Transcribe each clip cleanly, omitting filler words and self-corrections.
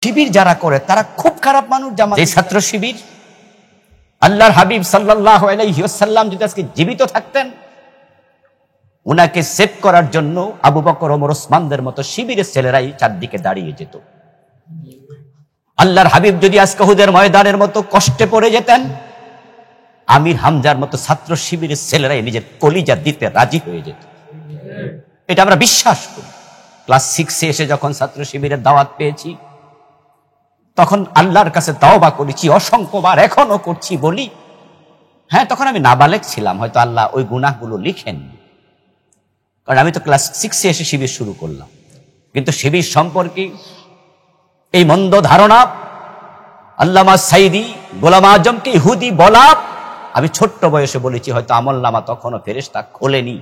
শিবির যারা করে তারা খুব খারাপ মানুষ। যে ছাত্র শিবির, আল্লাহর হাবিব সাল্লাল্লাহু আলাইহি ওয়াসাল্লাম যদি আজকে জীবিত থাকতেন, উনাকে সেভ করার জন্য আবু বকর, ওমর, ওসমানদের মতো শিবিরের ছেলেরাই চারদিকে দাঁড়িয়ে যেত। আল্লাহর হাবিব যদি আজকে উহুদের ময়দানের মতো কষ্টে পড়ে যেতেন, আমির হামজার মতো ছাত্র শিবিরের ছেলেরাই নিজের কলিজা দিতে রাজি হয়ে যেত। এটা আমরা বিশ্বাস করি। ক্লাস 6-এ এসে যখন ছাত্র শিবিরের দাওয়াত পেয়েছি, তখন আল্লাহর কাছে তাওবা করেছি অসংখ্যবার, এখনো করছি। বলি হ্যাঁ, তখন আমি নাবালেগ ছিলাম, হয়তো আল্লাহ ওই গুনাহগুলো লিখেন, কারণ আমি তো ক্লাস 6-এ এসে শিবির শুরু করলাম। কিন্তু শিবির সম্পর্কে এই মন্দ ধারণা, আল্লামা সাইদি গোলাম আজমকে ইহুদি বলা, আমি ছোট্ট বয়সে বলেছি, হয়তো আমলনামা তখনও ফেরেশতা খোলেনি।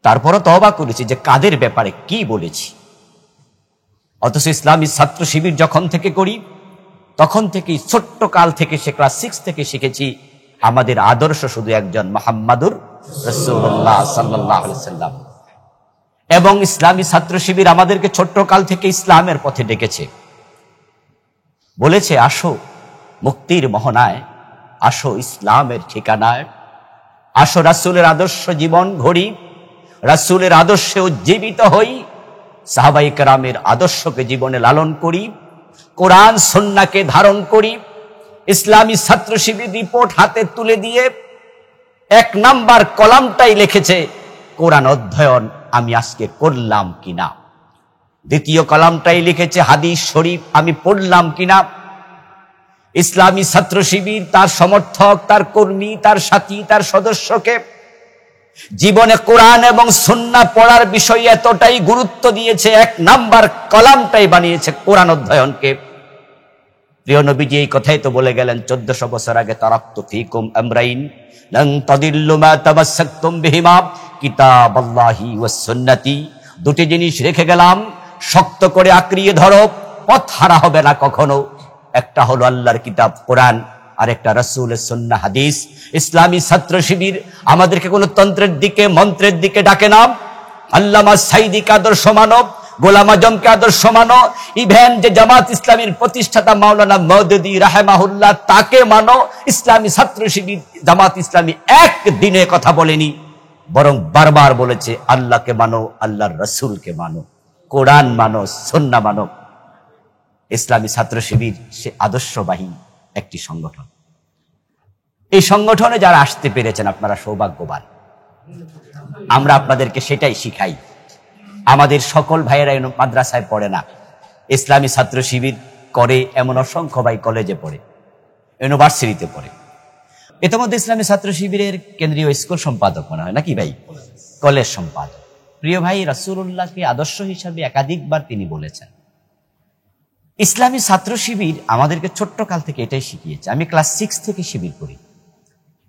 তারপরও তওবা করেছি যে কাদের ব্যাপারে কি বলেছি। অথচ ইসলামী ছাত্র শিবির যখন থেকে করি, তখন থেকেই ছোট্ট কাল থেকে সে ক্লাস 6 থেকে শিখেছি আমাদের আদর্শ শুধু একজন মুহাম্মাদুর রাসূলুল্লাহ সাল্লাল্লাহু আলাইহি সাল্লাম। এবং ইসলামী ছাত্র শিবির আমাদেরকে ছোট্ট কাল থেকে ইসলামের পথে ডেকেছে, বলেছে আসো মুক্তির মোহনায়, আসো ইসলামের ঠিকানায়, আসো রাসূলের আদর্শ জীবন ঘড়ি, রাসূলের আদর্শে উজ্জীবিত হই, সাহাবায়ে কেরামের আদর্শকে জীবনে লালন করি, কোরআন সুন্নাহকে ধারণ করি। ইসলামী ছাত্র শিবির রিপোর্ট হাতে তুলে দিয়ে 1 নাম্বার কলামটাই লিখেছে কোরআন অধ্যয়ন আমি আজকে করলাম কিনা। দ্বিতীয় কলামটাই লিখেছে হাদিস শরীফ আমি পড়লাম কিনা। ইসলামী ছাত্র শিবির তার সমর্থক, তার কর্মী, তার সাথী, তার সদস্যকে জীবনে কোরআন এবং সুন্নাহ পড়ার বিষয়ে এতটাই গুরুত্ব দিয়েছে, 1 নাম্বার কলামটাই বানিয়েছে কোরআন অধ্যয়নকে। প্রিয় নবীজি এই কথাই তো বলে গেলেন 1400 বছর আগে, তারাকতু ফীকুম আমরাইন লান তাদিল্লু মা তামাসসাকতুম বিহিমা কিতাবাল্লাহি ওয়াস সুন্নতি। দুটি জিনিস রেখে গেলাম, শক্ত করে আঁকড়িয়ে ধরো, পথ হারা হবে না কখনো। একটা হলো আল্লাহর কিতাব কোরআন, আর একটা রাসূলের সুন্নাহ হাদিস। ইসলামী ছাত্র শিবির আমাদেরকে কোন তন্ত্রের দিকে, মন্ত্রের দিকে ডাকে না। আল্লামা সাইদিকে আদর্শ মানব, গোলাম আজমকে আদর্শ মানো, ইভেন যে জামাত ইসলামীর প্রতিষ্ঠাতা মাওলানা মওদুদী রাহিমাহুল্লাহ তাকে মানো। ইসলামী ছাত্র শিবির জামাত ইসলামী একদিনে কথা বলেনি, বরং বারবার বলেছে আল্লাহকে মানো, আল্লাহর রাসূলকে মানো, কোরআন মানো, সুন্নাহ মানো। ইসলামী ছাত্র শিবির সে আদর্শবাহী একটি সংগঠন। এই সংগঠনে যারা আসতে পেরেছেন আপনারা সৌভাগ্যবান। আমরা আপনাদেরকে সেটাই শিখাই। আমাদের সকল ভাইয়েরা মাদ্রাসায় পড়ে না, ইসলামী ছাত্র শিবির করে এমন অসংখ্য ভাই কলেজে পড়ে, ইউনিভার্সিটিতে পড়ে। ইতিমধ্যে ইসলামী ছাত্র শিবিরের কেন্দ্রীয় স্কুল সম্পাদক মনে হয় নাকি ভাই, কলেজ সম্পাদক। প্রিয় ভাই, রাসূলুল্লাহকে আদর্শ হিসাবে একাধিকবার তিনি বলেছেন। ইসলামী ছাত্র শিবির আমাদেরকে ছোট্ট কাল থেকে এটাই শিখিয়েছে। আমি ক্লাস 6 থেকে শিবির করি,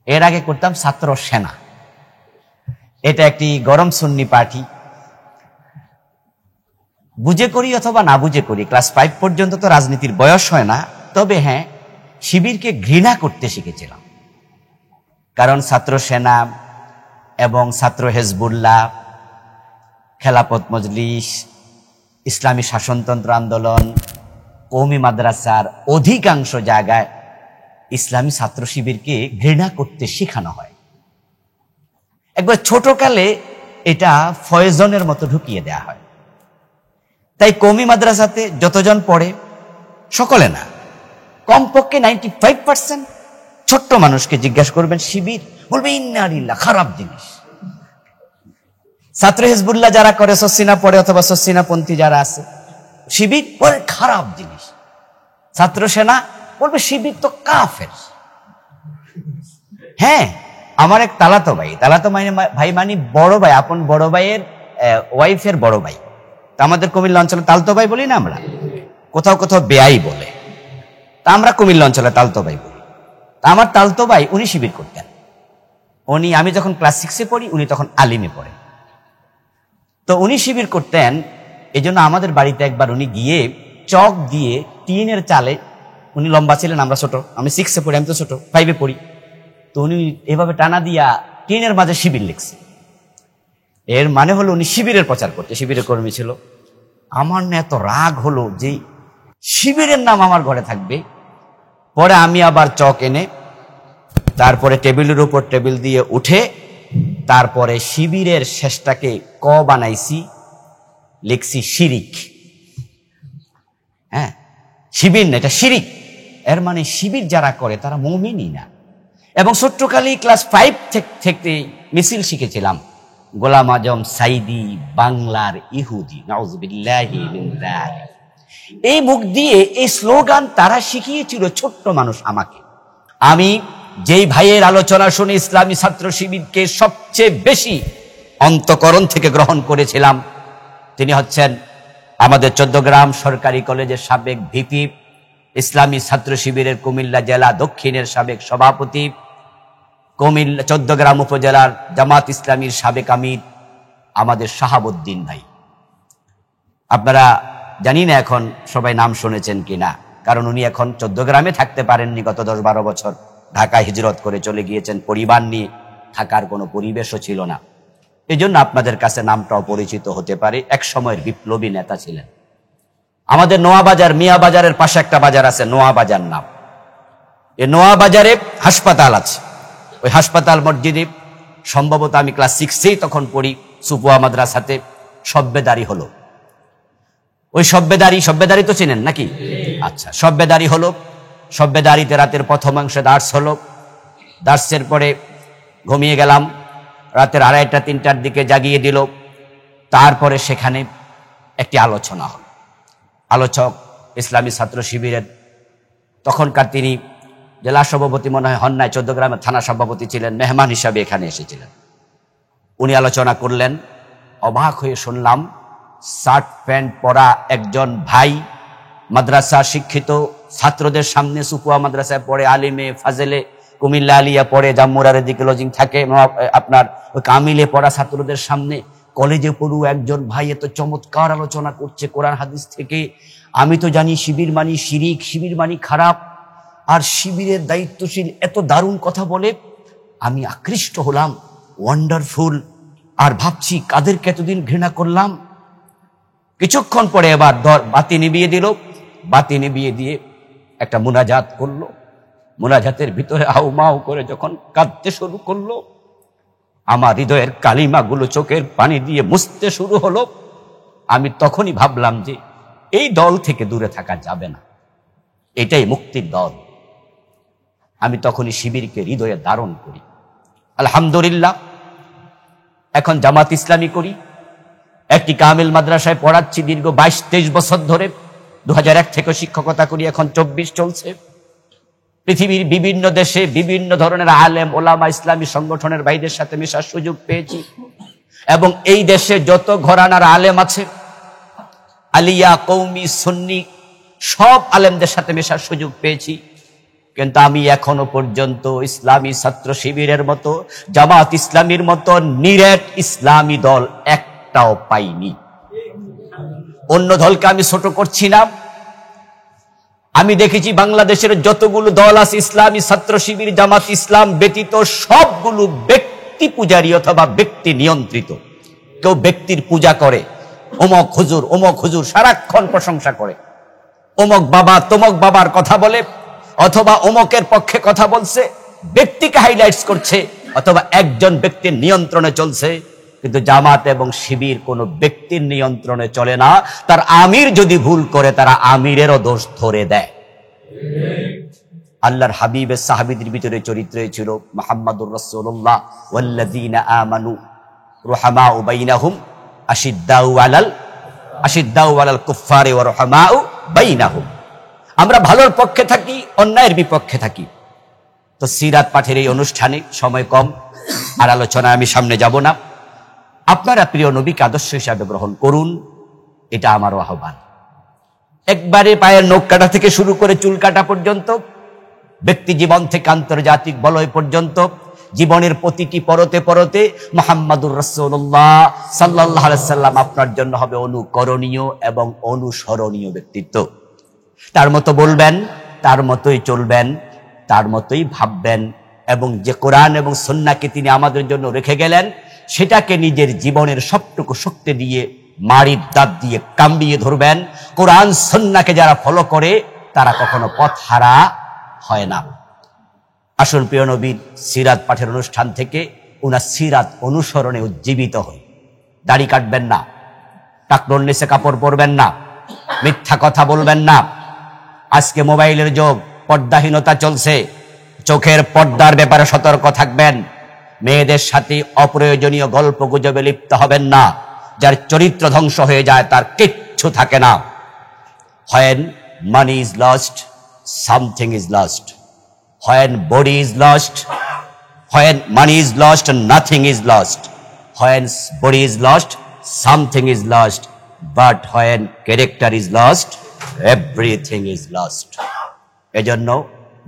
এর আগে করতাম ছাত্র সেনা। এটা একটি গরম সুন্নি পার্টি, বুঝে করি অথবা না বুঝে করি। ক্লাস 5 পর্যন্ত তো রাজনীতির বয়স হয় না, তবে হ্যাঁ শিবিরকে ঘৃণা করতে শিখেছিলাম। কারণ ছাত্র সেনা এবং ছাত্র হেজবুল্লাহ, খেলাফত মজলিস, ইসলামী শাসনতন্ত্র আন্দোলন, কওমি মাদ্রাসার অধিকাংশ জায়গায় ইসলামী ছাত্র শিবিরকে ঘৃণা করতে শেখানো হয়। একবার ছোটকালে এটা ফয়জনের মতো ঢুকিয়ে দেয়া হয়। তাই কওমি মাদ্রাসাতে যতজন পড়ে, সকলে না, কমপক্ষে 95% ছোট্ট মানুষকে জিজ্ঞাসা করবেন শিবির, বলবে ইন্না লিল্লাহ, খারাপ জিনিস। ছাত্র হিজবুল্লাহ যারা করে, সসিনা পড়ে অথবা সসিনাপন্থী যারা আছে, শিবির বলে খারাপ জিনিস। ছাত্র সেনা বলবে শিবির তো কাফের। হ্যাঁ, আমার এক তালাতো ভাই মানে বড় ভাই, আপন বড় ভাইয়ের ওয়াইফের বড় ভাই। তা আমাদের কুমিল্লা অঞ্চলে তালতো ভাই বলি না আমরা, কোথাও কোথাও বেয়াই বলে, তা আমরা কুমিল্লা অঞ্চলে তালতো ভাই বলি। তা আমার তালতো ভাই উনি শিবির করতেন। আমি যখন ক্লাস 6-এ পড়ি, উনি তখন আলিমে পড়েন। তো উনি শিবির করতেন, এই জন্য আমাদের বাড়িতে একবার উনি গিয়ে চক দিয়ে টিনের চালে, উনি লম্বা ছিলেন, আমরা ছোট, আমি 6-এ পড়ি, আমি তো ছোট, 5-এ পড়ি। তো উনি এভাবে টানা দিয়া টিনের মাঝে শিবির লিখছে। এর মানে হলো উনি শিবিরের প্রচার করতে, শিবিরের কর্মী ছিল। আমার না এত রাগ হলো যে শিবিরের নাম আমার ঘরে থাকবে। পরে আমি আবার চক এনে তারপরে টেবিলের উপর টেবিল দিয়ে উঠে তারপরে শিবিরের শেষটাকে ক বানাইছি, লিখছি শিরিক। হ্যাঁ, শিবির না, এটা শিরিক। এর মানে শিবির যারা করে তারা মুমিনই না। এবং ছোট্টকালেই ক্লাস 5 থেকে মিছিল শিখেছিলাম, গোলাম আজম সাইদি বাংলার ইহুদি, নাউযুবিল্লাহি মিন যালিক। এই মুখ দিয়ে এই স্লোগান তারা শিখিয়েছিল ছোট্ট মানুষ আমাকে। আমি যেই ভাইয়ের আলোচনা শুনে ইসলামী ছাত্র শিবিরকে সবচেয়ে বেশি অন্তঃকরণ থেকে গ্রহণ করেছিলাম, তিনি হচ্ছেন আমাদের চৌদ্দগ্রাম সরকারি কলেজের সাবেক ভিপি, ইসলামী ছাত্র শিবিরের কুমিল্লা জেলা দক্ষিণের সাবেক সভাপতি, কুমিল্লা চৌদ্দগ্রাম উপজেলার জামাত ইসলামীর সাবেক আমির আমাদের শাহাবুদ্দিন ভাই। আপনারা জানি না এখন সবাই নাম শুনেছেন কিনা, কারণ উনি এখন চৌদ্দগ্রামে থাকতে পারেননি। গত 10-12 বছর ঢাকায় হিজরত করে চলে গিয়েছেন, পরিবার নিয়ে থাকার কোনো পরিবেশও ছিল না। এই জন্য আপনাদের কাছে নামটাও পরিচিত হতে পারে। এক সময়ের বিপ্লবী নেতা ছিলেন। আমাদের নোয়াবাজার, মিয়া বাজারের পাশে একটা বাজার আছে নোয়াবাজার নাম। এই নোয়াবাজারে হাসপাতাল আছে। ওই হাসপাতাল মসজিদে সম্ভবত আমি ক্লাস 6-এই তখন পড়ি, সুপুয়া মাদ্রাসাতে সব্বেদারি হলো। ওই সব্বেদারি তো চিনেন নাকি? আচ্ছা, সব্বেদারি হলো। সব্বেদারিতে রাতের প্রথমাংশে দার্স হলো। দার্সের পরে ঘুমিয়ে গেলাম। রাতের 2:30-3টার দিকে জাগিয়ে দিল। তারপরে সেখানে একটি আলোচনা হল। আলোচক ইসলামী ছাত্র শিবিরের তখনকার তিনি জেলা সভাপতি মনে হয় হন নাই, চৌদ্দগ্রামের থানা সভাপতি ছিলেন, মেহমান হিসাবে এখানে এসেছিলেন। উনি আলোচনা করলেন। অবাক হয়ে শুনলাম, শার্ট প্যান্ট পরা একজন ভাই মাদ্রাসা শিক্ষিত ছাত্রদের সামনে, সুপুয়া মাদ্রাসায় পড়ে, আলিমে ফাজেলে কুমিল্লা আলিয়া পড়ে, জাম্মুরারের দিকে লজিং থাকে, আপনার ওই কামিলে পড়া ছাত্রদের সামনে কলেজে পড়ুয়া একজন ভাই এত চমৎকার আলোচনা করছে কোরআন হাদিস থেকে। আমি তো জানি শিবির মানি শিরিক, শিবির মানি খারাপ, আর শিবিরের দায়িত্বশীল এত দারুণ কথা বলে। আমি আকৃষ্ট হলাম, ওয়ান্ডারফুল। আর ভাবছি কাদেরকে এতদিন ঘৃণা করলাম। কিছুক্ষণ পরে এবার বাতি নিভিয়ে দিল। বাতি নিভিয়ে দিয়ে একটা মুনাজাত করলো। মুনাজাতের ভিতরে আউমাউ করে যখন কাঁদতে শুরু করলো, আমার হৃদয়ের কালিমাগুলো চোখের পানি দিয়ে মুছতে শুরু হলো। আমি তখনই ভাবলাম যে এই দল থেকে দূরে থাকা যাবে না, এটাই মুক্তির দল। আমি তখনই শিবিরকে হৃদয়ে ধারণ করি। আলহামদুলিল্লাহ, এখন জামাত ইসলামী করি। একটি কামিল মাদ্রাসায় পড়াচ্ছি দীর্ঘ 22-23 বছর ধরে। 2001 থেকে শিক্ষকতা করি, এখন 24 চলছে। পৃথিবীর বিভিন্ন দেশে বিভিন্ন ধরনের আলেম ওলামা ইসলামী সংগঠনের ভাইদের সাথে মেশার সুযোগ পেয়েছি। এবং এই দেশে যত ঘরানার আলেম আছে, আলিয়া, কৌমি, সুন্নি, সব আলেমদের সাথে মেশার সুযোগ পেয়েছি। কিন্তু আমি এখনো পর্যন্ত ইসলামী ছাত্র শিবিরের মতো, জামাত ইসলামীর মতো নিরেট ইসলামী দল একটাও পাইনি। অন্য দলকে আমি ছোট করছি না। আমি দেখেছি বাংলাদেশের যতগুলো দল আছে, ইসলামী ছাত্র শিবির, জামাত ইসলাম ব্যতীত সবগুলো ব্যক্তি পূজারী অথবা ব্যক্তি নিয়ন্ত্রিত। কেউ ব্যক্তির পূজা করে, অমক হুজুর সারাক্ষণ প্রশংসা করে, অমক বাবা তমক বাবার কথা বলে, অথবা অমকের পক্ষে কথা বলছে, ব্যক্তিকে হাইলাইটস করছে, অথবা একজন ব্যক্তির নিয়ন্ত্রণে চলছে। কিন্তু জামাত এবং শিবির কোনো ব্যক্তির নিয়ন্ত্রণে চলে না। তার আমির যদি ভুল করে, তারা আমিরেরও দোষ ধরে দেয়। আল্লাহর হাবিবের সাহাবীদের ভিতরে চরিত্রে ছিল মুহাম্মাদুর রাসূলুল্লাহ ওয়াল্লাযীনা আমানু রুহামাউ বাইনাহুম আশিদ্দাউ আলাল কুফফারি ওয়া রুহামাউ বাইনাহুম। আমরা ভালোর পক্ষে থাকি, অন্যায়ের বিপক্ষে থাকি। তো সিরাত পাঠের এই অনুষ্ঠানে সময় কম, আর আলোচনায় আমি সামনে যাব না। আপনারা প্রিয় নবীকে আদর্শ হিসাবে গ্রহণ করুন, এটা আমারও আহ্বান। একবারে পায়ের নখ কাটা থেকে শুরু করে চুল কাটা পর্যন্ত, ব্যক্তি জীবন থেকে আন্তর্জাতিক বলয় পর্যন্ত, জীবনের প্রতিটি পরতে পরতে মুহাম্মাদুর রাসূলুল্লাহ সাল্লাল্লাহু আলাইহি সাল্লাম আপনার জন্য হবে অনুকরণীয় এবং অনুসরণীয় ব্যক্তিত্ব। তার মতো বলবেন, তার মতোই চলবেন, তার মতোই ভাববেন, এবং যে কোরআন এবং সুন্নাহকে তিনি আমাদের জন্য রেখে গেলেন, সেটাকে নিজের জীবনের সবটুকু শক্তি দিয়ে মাড়ির দাঁত দিয়ে কামড়িয়ে ধরবেন। কোরআন সুন্নাহকে যারা ফলো করে তারা কখনো পথ হারা হয় না। আসুন প্রিয় নবীর সিরাত পাঠের অনুষ্ঠান থেকে উনার সিরাত অনুসরণে উজ্জীবিত হই। দাড়ি কাটবেন না, টাকনোর নিচে কাপড় পরবেন না, মিথ্যা কথা বলবেন না। আজকে মোবাইলের যুগ, পর্দাহীনতা চলছে, চোখের পর্দার ব্যাপারে সতর্ক থাকবেন। মেয়েদের সাথে অপ্রয়োজনীয় গল্প গুজবে লিপ্ত হবেন না। যার চরিত্র ধ্বংস হয়ে যায় তার কিচ্ছু থাকে না। When money is lost, something is lost. When body is lost, when money is lost, nothing is lost. When body is lost, something is lost. But when character is lost, everything is lost. এজন্য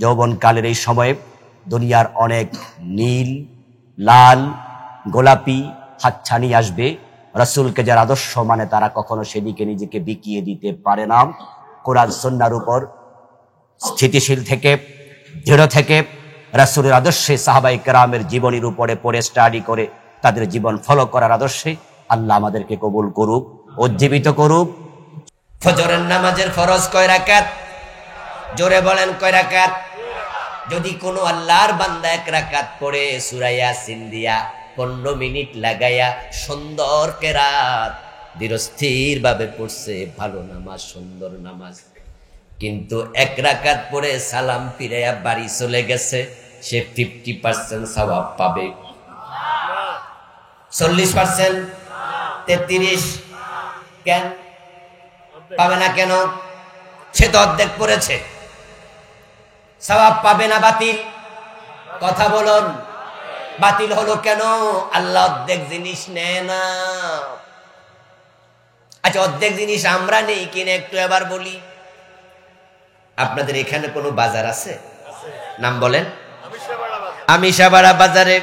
যৌবনকালের এই সময়ে দুনিয়ার অনেক নীল, লাল, গোলাপি হাতছানি আসবে। রাসূলকে যারা আদর্শ মানে তারা কখনো সেদিকে নিজেকে বিকিয়ে দিতে পারে না। কোরআন সুন্নাহর উপর স্থিতিশীল থেকে, দৃঢ় থেকে, রাসূলের আদর্শে, সাহাবায়ে কেরামের জীবনীর উপরে পড়ে স্টাডি করে তাদের জীবন ফলো করার আদর্শে আল্লাহ আমাদেরকে কবুল করুক, উজ্জীবিত করুক। ফজরের নামাজের ফরজ কয় রাকাত? জোরে বলেন কয় রাকাত? যদি কোনো আল্লাহর বান্দা 1 রাকাত পড়ে সূরা ইয়াসিন দিয়া 15 মিনিট লাগাইয়া সুন্দর কেরাত ধীরস্থির ভাবে পড়ছে, ভালো নামাজ, সুন্দর নামাজ। কিন্তু 1 রাকাত পড়ে সালাম ফিরাইয়া বাড়ি চলে গেছে, সে 50% সওয়াব পাবে। 40%, 33 কেন পাবে না? কেন? সে তো অর্ধেক পড়েছে, সওয়াব পাবে না? বাতিল? কথা বলুন, বাতিল হলো কেন? আল্লাহ অর্ধেক জিনিস নেয় না। আচ্ছা, অর্ধেক জিনিস আমরা নেই কিনা একটু এবার বলি। আপনাদের এখানে কোনো বাজার আছে? নাম বলেন। আমিষাবাড়া বাজারে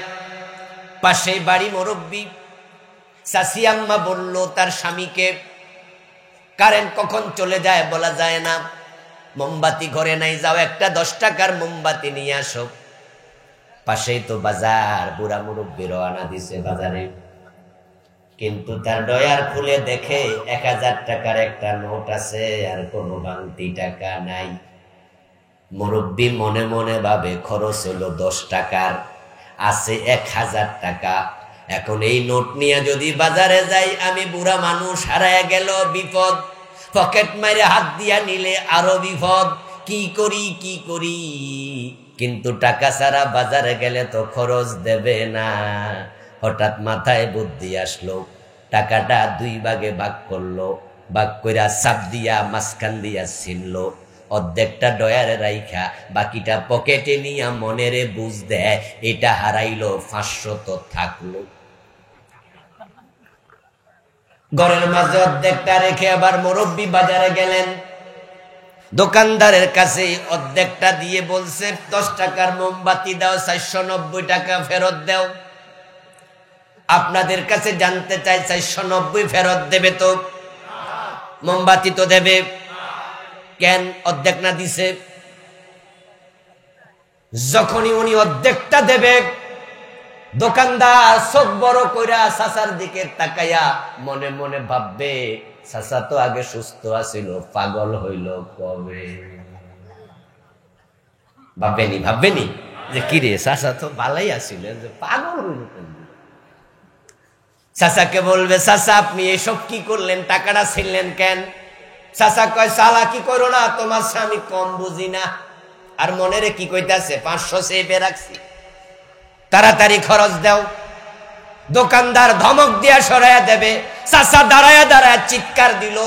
পাশে বাড়ি মুরব্বি চাচি আম্মা বলল তার স্বামীকে, কারেন্ট কখন চলে যায় বলা যায় না, মোমবাতি ঘরে নাই, যাও একটা 10 টাকার মোমবাতি নিয়ে আসো। পাশেই তো বাজার, বুড়া মুরব্বি রওনা দিছে বাজারে। কিন্তু তার ডয়ার খুলে দেখে 1000 টাকার একটা নোট আছে, আর কোনো ভাঙতি টাকা নাই। মুরব্বি মনে মনে ভাবে খরচ হলো 10 টাকার, আছে 1000 টাকা। এখন এই নোট নিয়ে যদি বাজারে যাই, আমি বুড়া মানুষ, হারায় গেল বিপদ। পকেট মাইরে হাত দিয়া নিলে আরো বিপদ। কি করি কি করি? কিন্তু টাকা ছাড়া বাজারে গেলে তো খরচ দেবে না। হঠাৎ মাথায় বুদ্ধি আসলো, টাকাটা 2 ভাগে ভাগ করলো, ভাগ কইরা চাপ দিয়া মাঝখান দিয়া ছিনলো, অর্ধেকটা ডয়ারে রাইখা বাকিটা পকেটে নিয়া মনেরে বুঝ দেয় এটা হারাইলো, 500 তো থাকলো। ঘরের মাঝে অর্ধেকটা রেখে আবার মুরব্বি বাজারে গেলেন। দোকানদারের কাছে অর্ধেকটা দিয়ে বলছে 10 টাকার মোমবাতি দাও, 490 টাকা ফেরত দাও। আপনাদের কাছে জানতে চাই, 490 ফেরত দেবে তো? মোমবাতি তো দেবে, কেন অর্ধেক না দিছে? যখনই উনি অর্ধেকটা দেবে, দোকানদার চোখ বড় কইরা চাচার দিকে তাকাইয়া মনে মনে ভাববে, চাচা তো আগে সুস্থ আছিল, পাগল হইল কবে? ভাববেনি যে কিরে, চাচা তো ভালোই আছিল, পাগল হইল কবে? চাচাকে বলবে, চাচা আপনি এসব কি করলেন, টাকাটা ছিলেন কেন? চাচা কয়, চালাকি করো না, তোমার স্বামী কম বুঝি না। আর মনেরে কি কইতাছে, 500 সেভে রাখছি, তাড়াতাড়ি খরচ দাও। দোকানদার ধমক দিয়া সরাইয়া দেবে, চাচা দাঁড়ায়া দাঁড়ায়া চিৎকার দিল,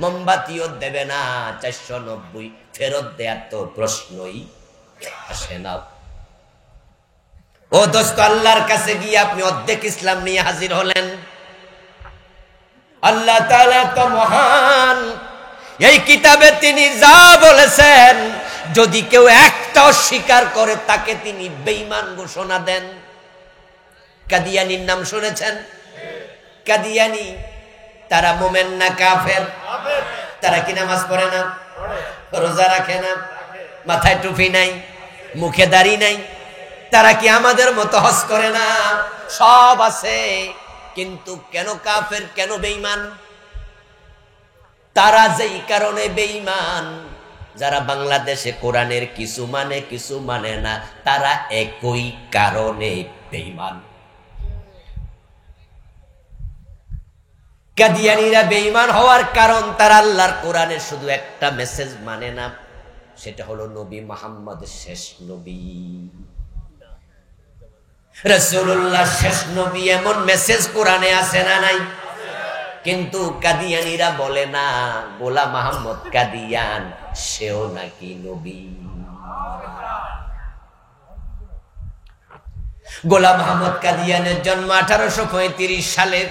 মোমবাতিও দেবে না, 490 ফেরত দেয়ার তো প্রশ্নই আসে না। ও দোস্ত, আল্লাহর কাছে গিয়ে আপনি অর্ধেক ইসলাম নিয়ে হাজির হলেন। আল্লাহ তাআলা তো মহান, এই কিতাবে তিনি যা বলেছেন, যদি কেউ একটাও স্বীকার করে তাকে তিনি বেঈমান ঘোষণা দেন। কাদিয়ানির নাম শুনেছেন? কাদিয়ানি, তারা মোমেন না কাফের? তারা কি নামাজ পড়ে না, রোজা রাখে না, মাথায় টুপি নাই, মুখে দাড়ি নাই? তারা কি আমাদের মতো হজ করে না? সব আছে, কিন্তু কেন কাফের, কেন বেঈমান? তারা যেই কারণে বেঈমান, যারা বাংলাদেশে কোরআনের কিছু মানে কিছু মানে না, তারা একই কারণে বেঈমান। কাদিয়ানীরা বেঈমান হওয়ার কারণ তারা আল্লাহর কোরআনের শুধু একটা মেসেজ মানে না, সেটা হলো নবী মুহাম্মদ শেষ নবী, রাসূলুল্লাহ শেষ নবী। এমন মেসেজ কোরআনে আছে না নাই? কিন্তু কাদিয়ানীরা বলে না গোলাম আহমদ কাদিয়ান সেও নাকি নবী। গোলাম আহমদ কাদিয়ানের জন্ম 1835 সালে,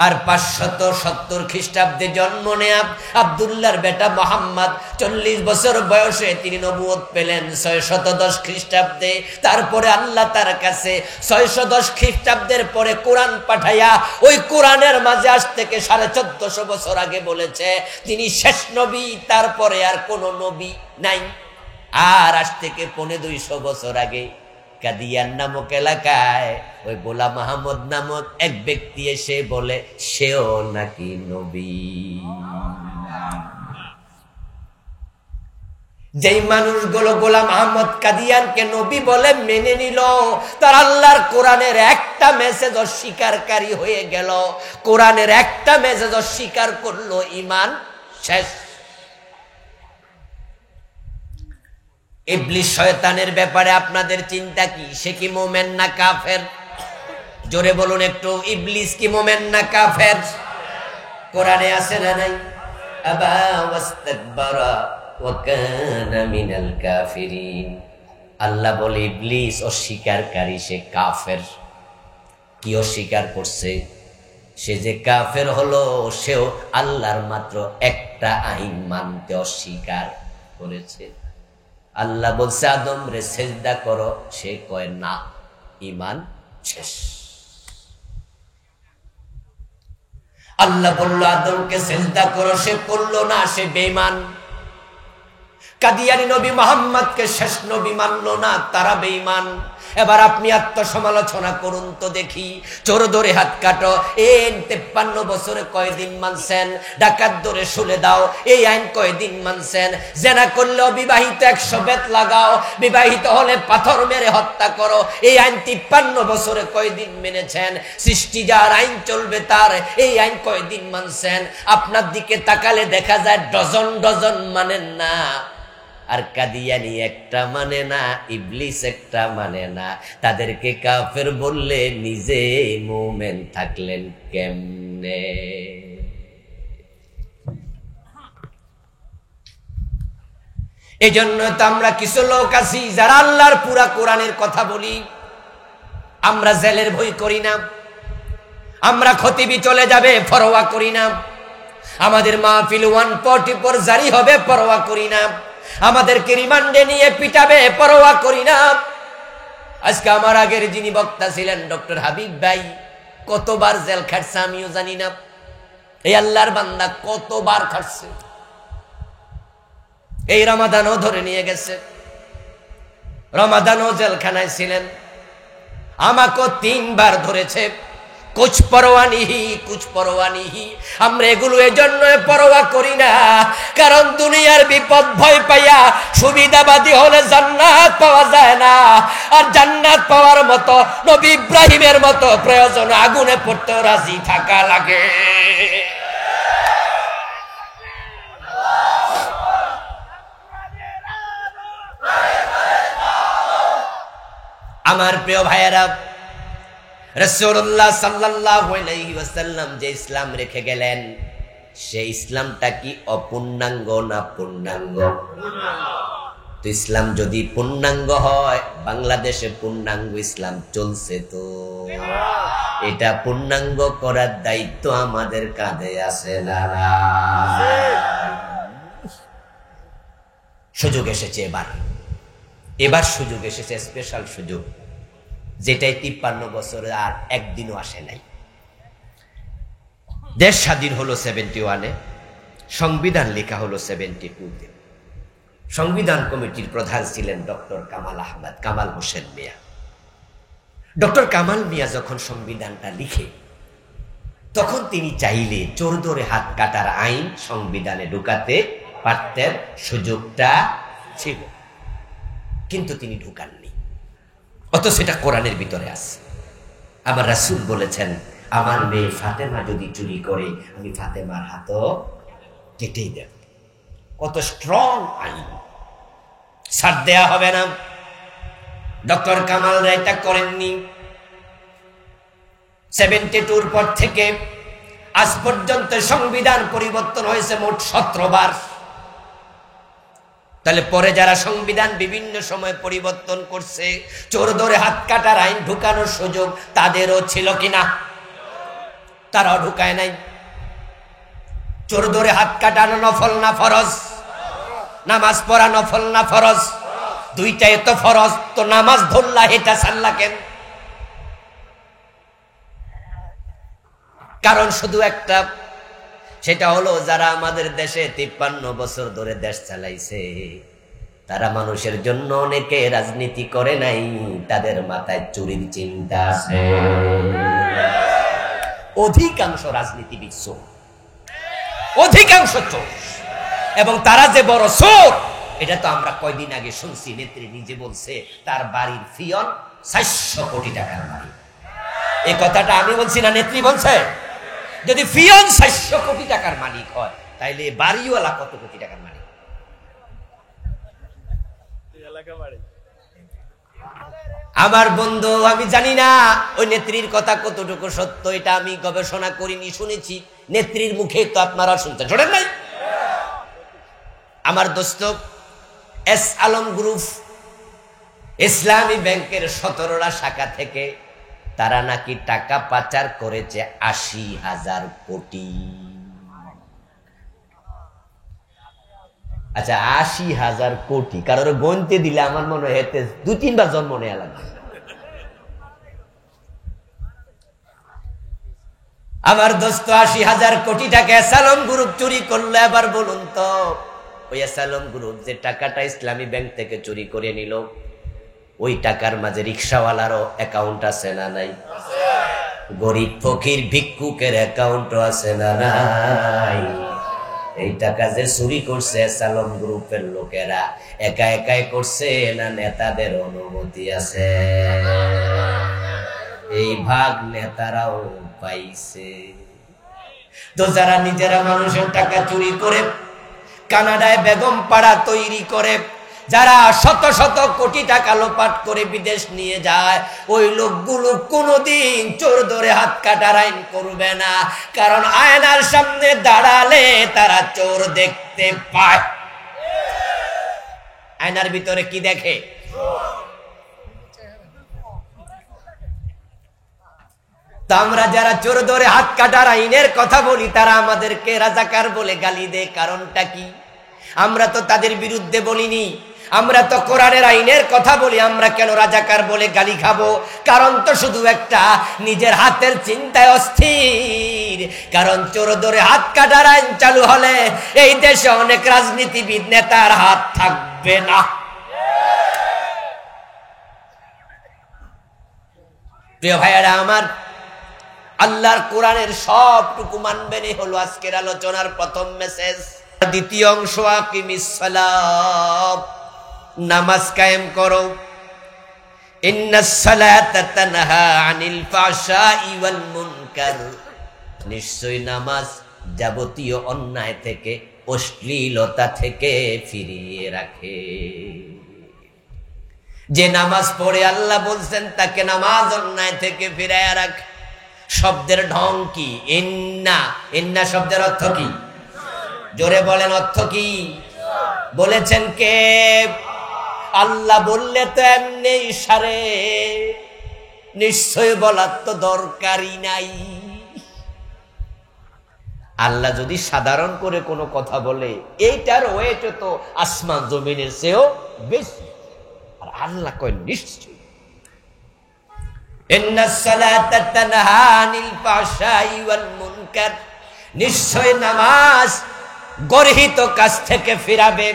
আর 570 খ্রিস্টাব্দে জন্ম নেয়া আব্দুল্লাহর বেটা মোহাম্মদ 40 বছর বয়সে তিনি নবুয়ত পেলেন 610 খ্রিস্টাব্দে। তারপরে আল্লাহ তার কাছে 610 খ্রিস্টাব্দের পরে কোরআন পাঠাইয়া ওই কোরআনের মাঝে আজ থেকে 1450 বছর আগে বলেছে তিনি শেষ নবী, তারপরে আর কোন নবী নাই। আর আজ থেকে 250 বছর আগে কাদিয়ান নামক এলাকায় ওই গোলাম আহমদ নামক এক ব্যক্তি এসে বলে সেও নাকি নবী। যেই মানুষগুলো গোলাম আহমদ কাদিয়ানকে নবী বলে মেনে নিল, তার আল্লাহর কোরআনের একটা মেসেজ অস্বীকারী হয়ে গেল। কোরআনের একটা মেসেজ অস্বীকার করলো, ঈমান শেষ। ইবলিস শয়তানের ব্যাপারে আপনাদের চিন্তা কি? সে কি মুমিন না কাফের? জোরে বলুন একটু, ইবলিস কি মুমিন না কাফের? কোরআনে আছে না নাই? আবা ওয়াস্তাকবারা ওয়া কানা মিনাল কাফিরিন। আল্লাহ বলে ইবলিস অস্বীকারী, সে কাফের। কি অস্বীকার করছে? সে যে কাফের হলো, সেও আল্লাহর মাত্র একটা আইন মানতে অস্বীকার করেছে। আল্লাহ বলছে আদম রে সেজদা করো, সে কয় না, ঈমান শেষ। আল্লাহ বলল আদমকে সেজদা করো, সে করলো না, সে বেঈমান। কাদিয়ানী নবী মুহাম্মদকে শেষ নবী মানলো না, তারা বেঈমান। এবার আপনি আত্মসমালোচনা করুন তো দেখি। চোর ধরে হাত কাটো, এই 53 বছরে কয়দিন মানছেন? ডাকাত ধরে শুলে দাও, এই আইন কয়দিন মানছেন? জেনা করলে অবিবাহিত 100 বেত লাগাও, বিবাহিত হলে পাথর মেরে হত্যা করো, এই আইন 53 বছরে কয়দিন মেনেছেন? সৃষ্টি যার আইন চলবে তার, এই আইন কয়দিন মানছেন? আপনার দিকে তাকালে দেখা যায় ডজন ডজন মানেন না। আর কাদিয়ানী একটা মানে না, ইবলিস একটা মানে না। তাদেরকে কাফের বললে নিজে মুমিন থাকলেন কেমনে? এই জন্য তো আমরা কিছু লোক আছি যারা আল্লাহর পুরা কোরআনের কথা বলি, আমরা জেলের ভয় করি না, আমরা খতিবি চলে যাবে পরোয়া করি না, আমাদের মাহফিল 144 জারি হবে পরোয়া করি না, আমাদেরকে রিমান্ডে নিয়ে পিটাবে পরোয়া করি না। আজকে আমার আগের যিনি বক্তা ছিলেন ডক্টর হাবিব ভাই, কতবার জেল খাটছে আমিও জানি না। এই আল্লাহর বান্দা কতবার খাটছে। এই রমাদানও ধরে নিয়ে গেছে, রমাদানও জেলখানায় ছিলেন। আমাকে 3 বার ধরেছে। কুছ পরোয়া নিহি, কুছ পরোয়া নিহি। আমরা এগুলো এজন্য পরোয়া করি না, কারণ দুনিয়ার বিপদ ভয় পাইয়া সুবিধাবাদী হলে জান্নাত পাওয়া যায় না। আর জান্নাত পাওয়ার মতো নবী ইব্রাহিমের মতো প্রয়োজন আগুনে পড়তে রাজি থাকা লাগে। আমার প্রিয় ভাইয়েরা, রাসূলুল্লাহ সাল্লাল্লাহু আলাইহি ওয়াসাল্লাম যে ইসলাম রেখে গেলেন, সেই ইসলামটা কি অপূর্ণাঙ্গ না পূর্ণাঙ্গ? তো ইসলাম যদি পূর্ণাঙ্গ হয়, বাংলাদেশে পূর্ণাঙ্গ ইসলাম চলছে, তো এটা পূর্ণাঙ্গ করার দায়িত্ব আমাদের কাঁধে আছে না? সুযোগ এসেছে, এবার সুযোগ এসেছে, স্পেশাল সুযোগ, যেটাই 53 বছরে আর একদিনও আসে নাই। দেশ স্বাধীন হলো 71-এ, সংবিধান লেখা হলো 72-তে। সংবিধান কমিটির প্রধান ছিলেন ডক্টর কামাল হোসেন মিয়া। ডক্টর কামাল মিয়া যখন সংবিধানটা লিখে তখন তিনি চাইলে চোর ধরে হাত কাটার আইন সংবিধানে ঢুকাতে পারতেন, সুযোগটা ছিল, কিন্তু তিনি ঢুকাননি। অথচ সেটা কোরআনের ভিতরে আছে। আমার রাসূল বলেছেন, আমার মেয়ে ফাতেমা যদি চুরি করে আমি ফাতেমার হাতও কেটেই দেব। কত স্ট্রং আইন, ছাড় দেয়া হবে না। ডক্টর কামাল এটা করেননি। 72 পর থেকে আজ পর্যন্ত সংবিধান পরিবর্তন হয়েছে মোট 17 বার। তাহলে পরে যারা সংবিধান বিভিন্ন সময় পরিবর্তন করছে, চোর ধরে হাত কাটার আইন ঢুকানোর সুযোগ তাদেরও ছিল কিনা? তারাও ঢুকায় নাই। চোর ধরে হাত কাটানো নফল না ফরজ? নামাজ পড়া নফল না ফরজ? দুইটাই তো ফরজ, তো নামাজ ধরলা এটা ছাড়লা কেন? কারণ শুধু একটা, সেটা হলো যারা আমাদের দেশে 53 বছর ধরে দেশ চালাইছে তারা মানুষের জন্য অনেকে রাজনীতি করে নাই, তাদের মাথায় চুরির চিন্তা আছে। অধিকাংশ রাজনীতিবিদ চোর, অধিকাংশ চোর, এবং তারা যে বড় চোর এটা তো আমরা কয়দিন আগে শুনছি। নেত্রী নিজে বলছে তার বাড়ির ফিয়ন 400 কোটি টাকার বাড়ি। এই কথাটা আমি বলছি না, নেত্রী বলছে। যদি ফিয়ন 400 কোটি টাকার মালিক হয় তাইলে বাড়িওয়ালা কত কোটি টাকার মালিক? আমার বন্ধু, আমি জানি না ওই নেত্রীর কথা কতটুকু সত্য, এটা আমি গবেষণা করিনি, শুনেছি নেত্রীর মুখে, তো আপনারা শুনতে শোনেন নাই। আমার দোস্ত এস আলম গ্রুপ ইসলামী ব্যাংকের 17টা শাখা থেকে তারা নাকি টাকা পাচার করেছে 80,000 কোটি। আচ্ছা, 80,000 কোটি কারোর গণতে দিলে আমার মনে হয় 2-3 বার জন্ম নেওয়া লাগবে। আমার দোস্ত 80,000 কোটি টাকা এস আলম গ্রুপ চুরি করলো। এবার বলুন তো, ওই এস আলম গ্রুপ যে টাকাটা ইসলামী ব্যাংক থেকে চুরি করে নিল, ওই টাকার মাঝে রিক্সাওয়ালারও অ্যাকাউন্ট আছে না নাই? গরিব ফকির ভিক্ষুকের অ্যাকাউন্টও আছে না নাই? এই টাকা যে চুরি করছে এস আলম গ্রুপের লোকেরা একা একাই করছে না নেতাদের অনুমতি আছে? এই ভাগ নেতারাও পাইছে। তো যারা নিজেরা মানুষের টাকা চুরি করে কানাডায় বেগম পাড়া তৈরি করে, যারা শত শত কোটি টাকা লোপাট করে বিদেশ নিয়ে যায়, ওই লোকগুলো কোনোদিন চোর ধরে হাত কাটার আইন করবে না। কারণ আয়নার সামনে দাঁড়ালে তারা চোর দেখতে পায়। আয়নার ভিতরে কি দেখে? তো আমরা যারা চোর ধরে হাত কাটার আইনের কথা বলি তারা আমাদেরকে রাজাকার বলে গালি দেয়। কারণটা কি? আমরা তো তাদের বিরুদ্ধে বলিনি, আমরা তো কোরআনের আইনের কথা বলি। আমরা কেন রাজাকার বলে গালি খাবো? কারণ তো শুধু একটা, নিজের হাতের চিন্তায় অস্থির। কারণ চোর ধরে হাত কাটার আইন চালু হলে এই দেশে অনেক রাজনীতিবিদ নেতার হাত থাকবে না। প্রিয় ভাইয়েরা আমার, আল্লাহর কোরআনের সবটুকু মানবেন, এই হলো আজকের আলোচনার প্রথম মেসেজ। দ্বিতীয় অংশ, আকিমিস সালাত, নামাজ কায়েম করো। ইন্নাস সালাতা তানহা আনিল ফাহশাই ওয়াল মুনকার, নিশ্চয় নামাজ যাবতীয় অন্যায় থেকে, অশ্লীলতা থেকে ফিরিয়ে রাখে। যে নামাজ পড়ে আল্লাহ বলছেন তাকে নামাজ অন্যায় থেকে ফিরাইয়া রাখে। শব্দের ঢং কি? ইন্না। ইন্না শব্দের অর্থ কি? জোরে বলেন, অর্থ কি? বলেছেন কে? আল্লাহ বললে তো এমনি ইশারে, নিশ্চয় বলার তো দরকারই নাই। আল্লাহ যদি সাধারণ করে কোনো কথা বলে, এইটার ওয়েট তো আসমান জমিনের চেয়েও বেশি। আর আল্লাহ কয় নিশ্চয়। ইন্নাস সালাতা তানহা আনিল ফাহশাই ওয়াল মুনকার, নিশ্চয় নামাজ গর্হিত কাজ থেকে ফিরাবে।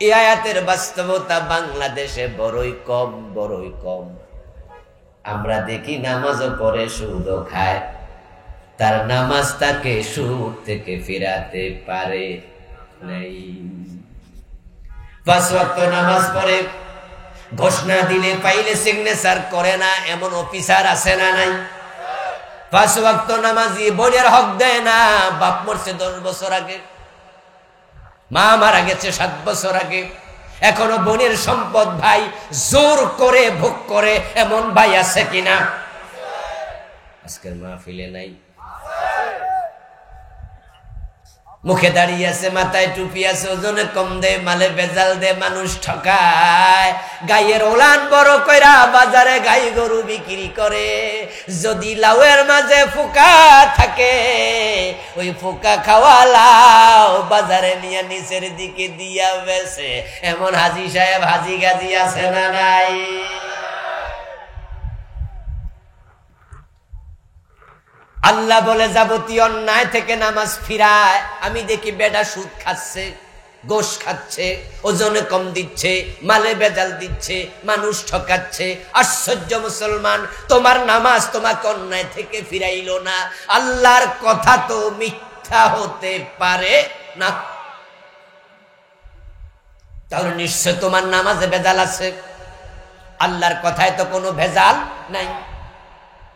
এই আয়াতের বাস্তবতা বাংলাদেশে বড়ই কম, বড়ই কম। আমরা দেখি নামাজও পড়ে সুদও খায়, তার নামাজ তাকে সুদ থেকে ফেরাতে পারে নাই। 5 ওয়াক্ত নামাজ পড়ে, ঘোষণা দিলে পাইলে সিগনেচার করে না এমন অফিসার আছে না নাই? 5 ওয়াক্ত নামাজি বোনের হক দেয় না। বাপ মরছে 10 বছর আগে, মা মারা গেছে 7 বছর আগে, এখনো বোনের সম্পদ ভাই জোর করে ভোগ করে এমন ভাই আছে কিনা? আজকের মাহফিলে নাই। মুখে দাঁড়িয়ে আছে, মাথায় টুপি আছে, ওজনে কম দে, মালে বেজাল দে, মানুষ ঠকায়, গায়ের ওলান বড় কইরা বাজারে গাই গরু বিক্রি করে। যদি লাউয়ের মাঝে ফোকা থাকে, ওই ফোকা খাওয়া লাউ বাজারে নিয়ে নিচের দিকে দিয়া বেছে, এমন হাজি সাহেব হাজি গাজি আছে না নাই? আল্লাহ বলে যাবতীয় অন্যায় থেকে নামাজ ফিরায়। আমি দেখি বেটা সুদ খাচ্ছে, গোশ খাচ্ছে, ওজনে কম দিচ্ছে, মালে বেজাল দিচ্ছে, মানুষ ঠকাচ্ছে। আশ্চর্য মুসলমান, তোমার নামাজ তোমাকে অন্যায় থেকে ফিরাইলো না। আল্লাহর কথা তো মিথ্যা হতে পারে না, তাহলে নিশ্চয় তোমার নামাজে ভেজাল আছে। আল্লাহর কথায় তো কোনো ভেজাল নাই।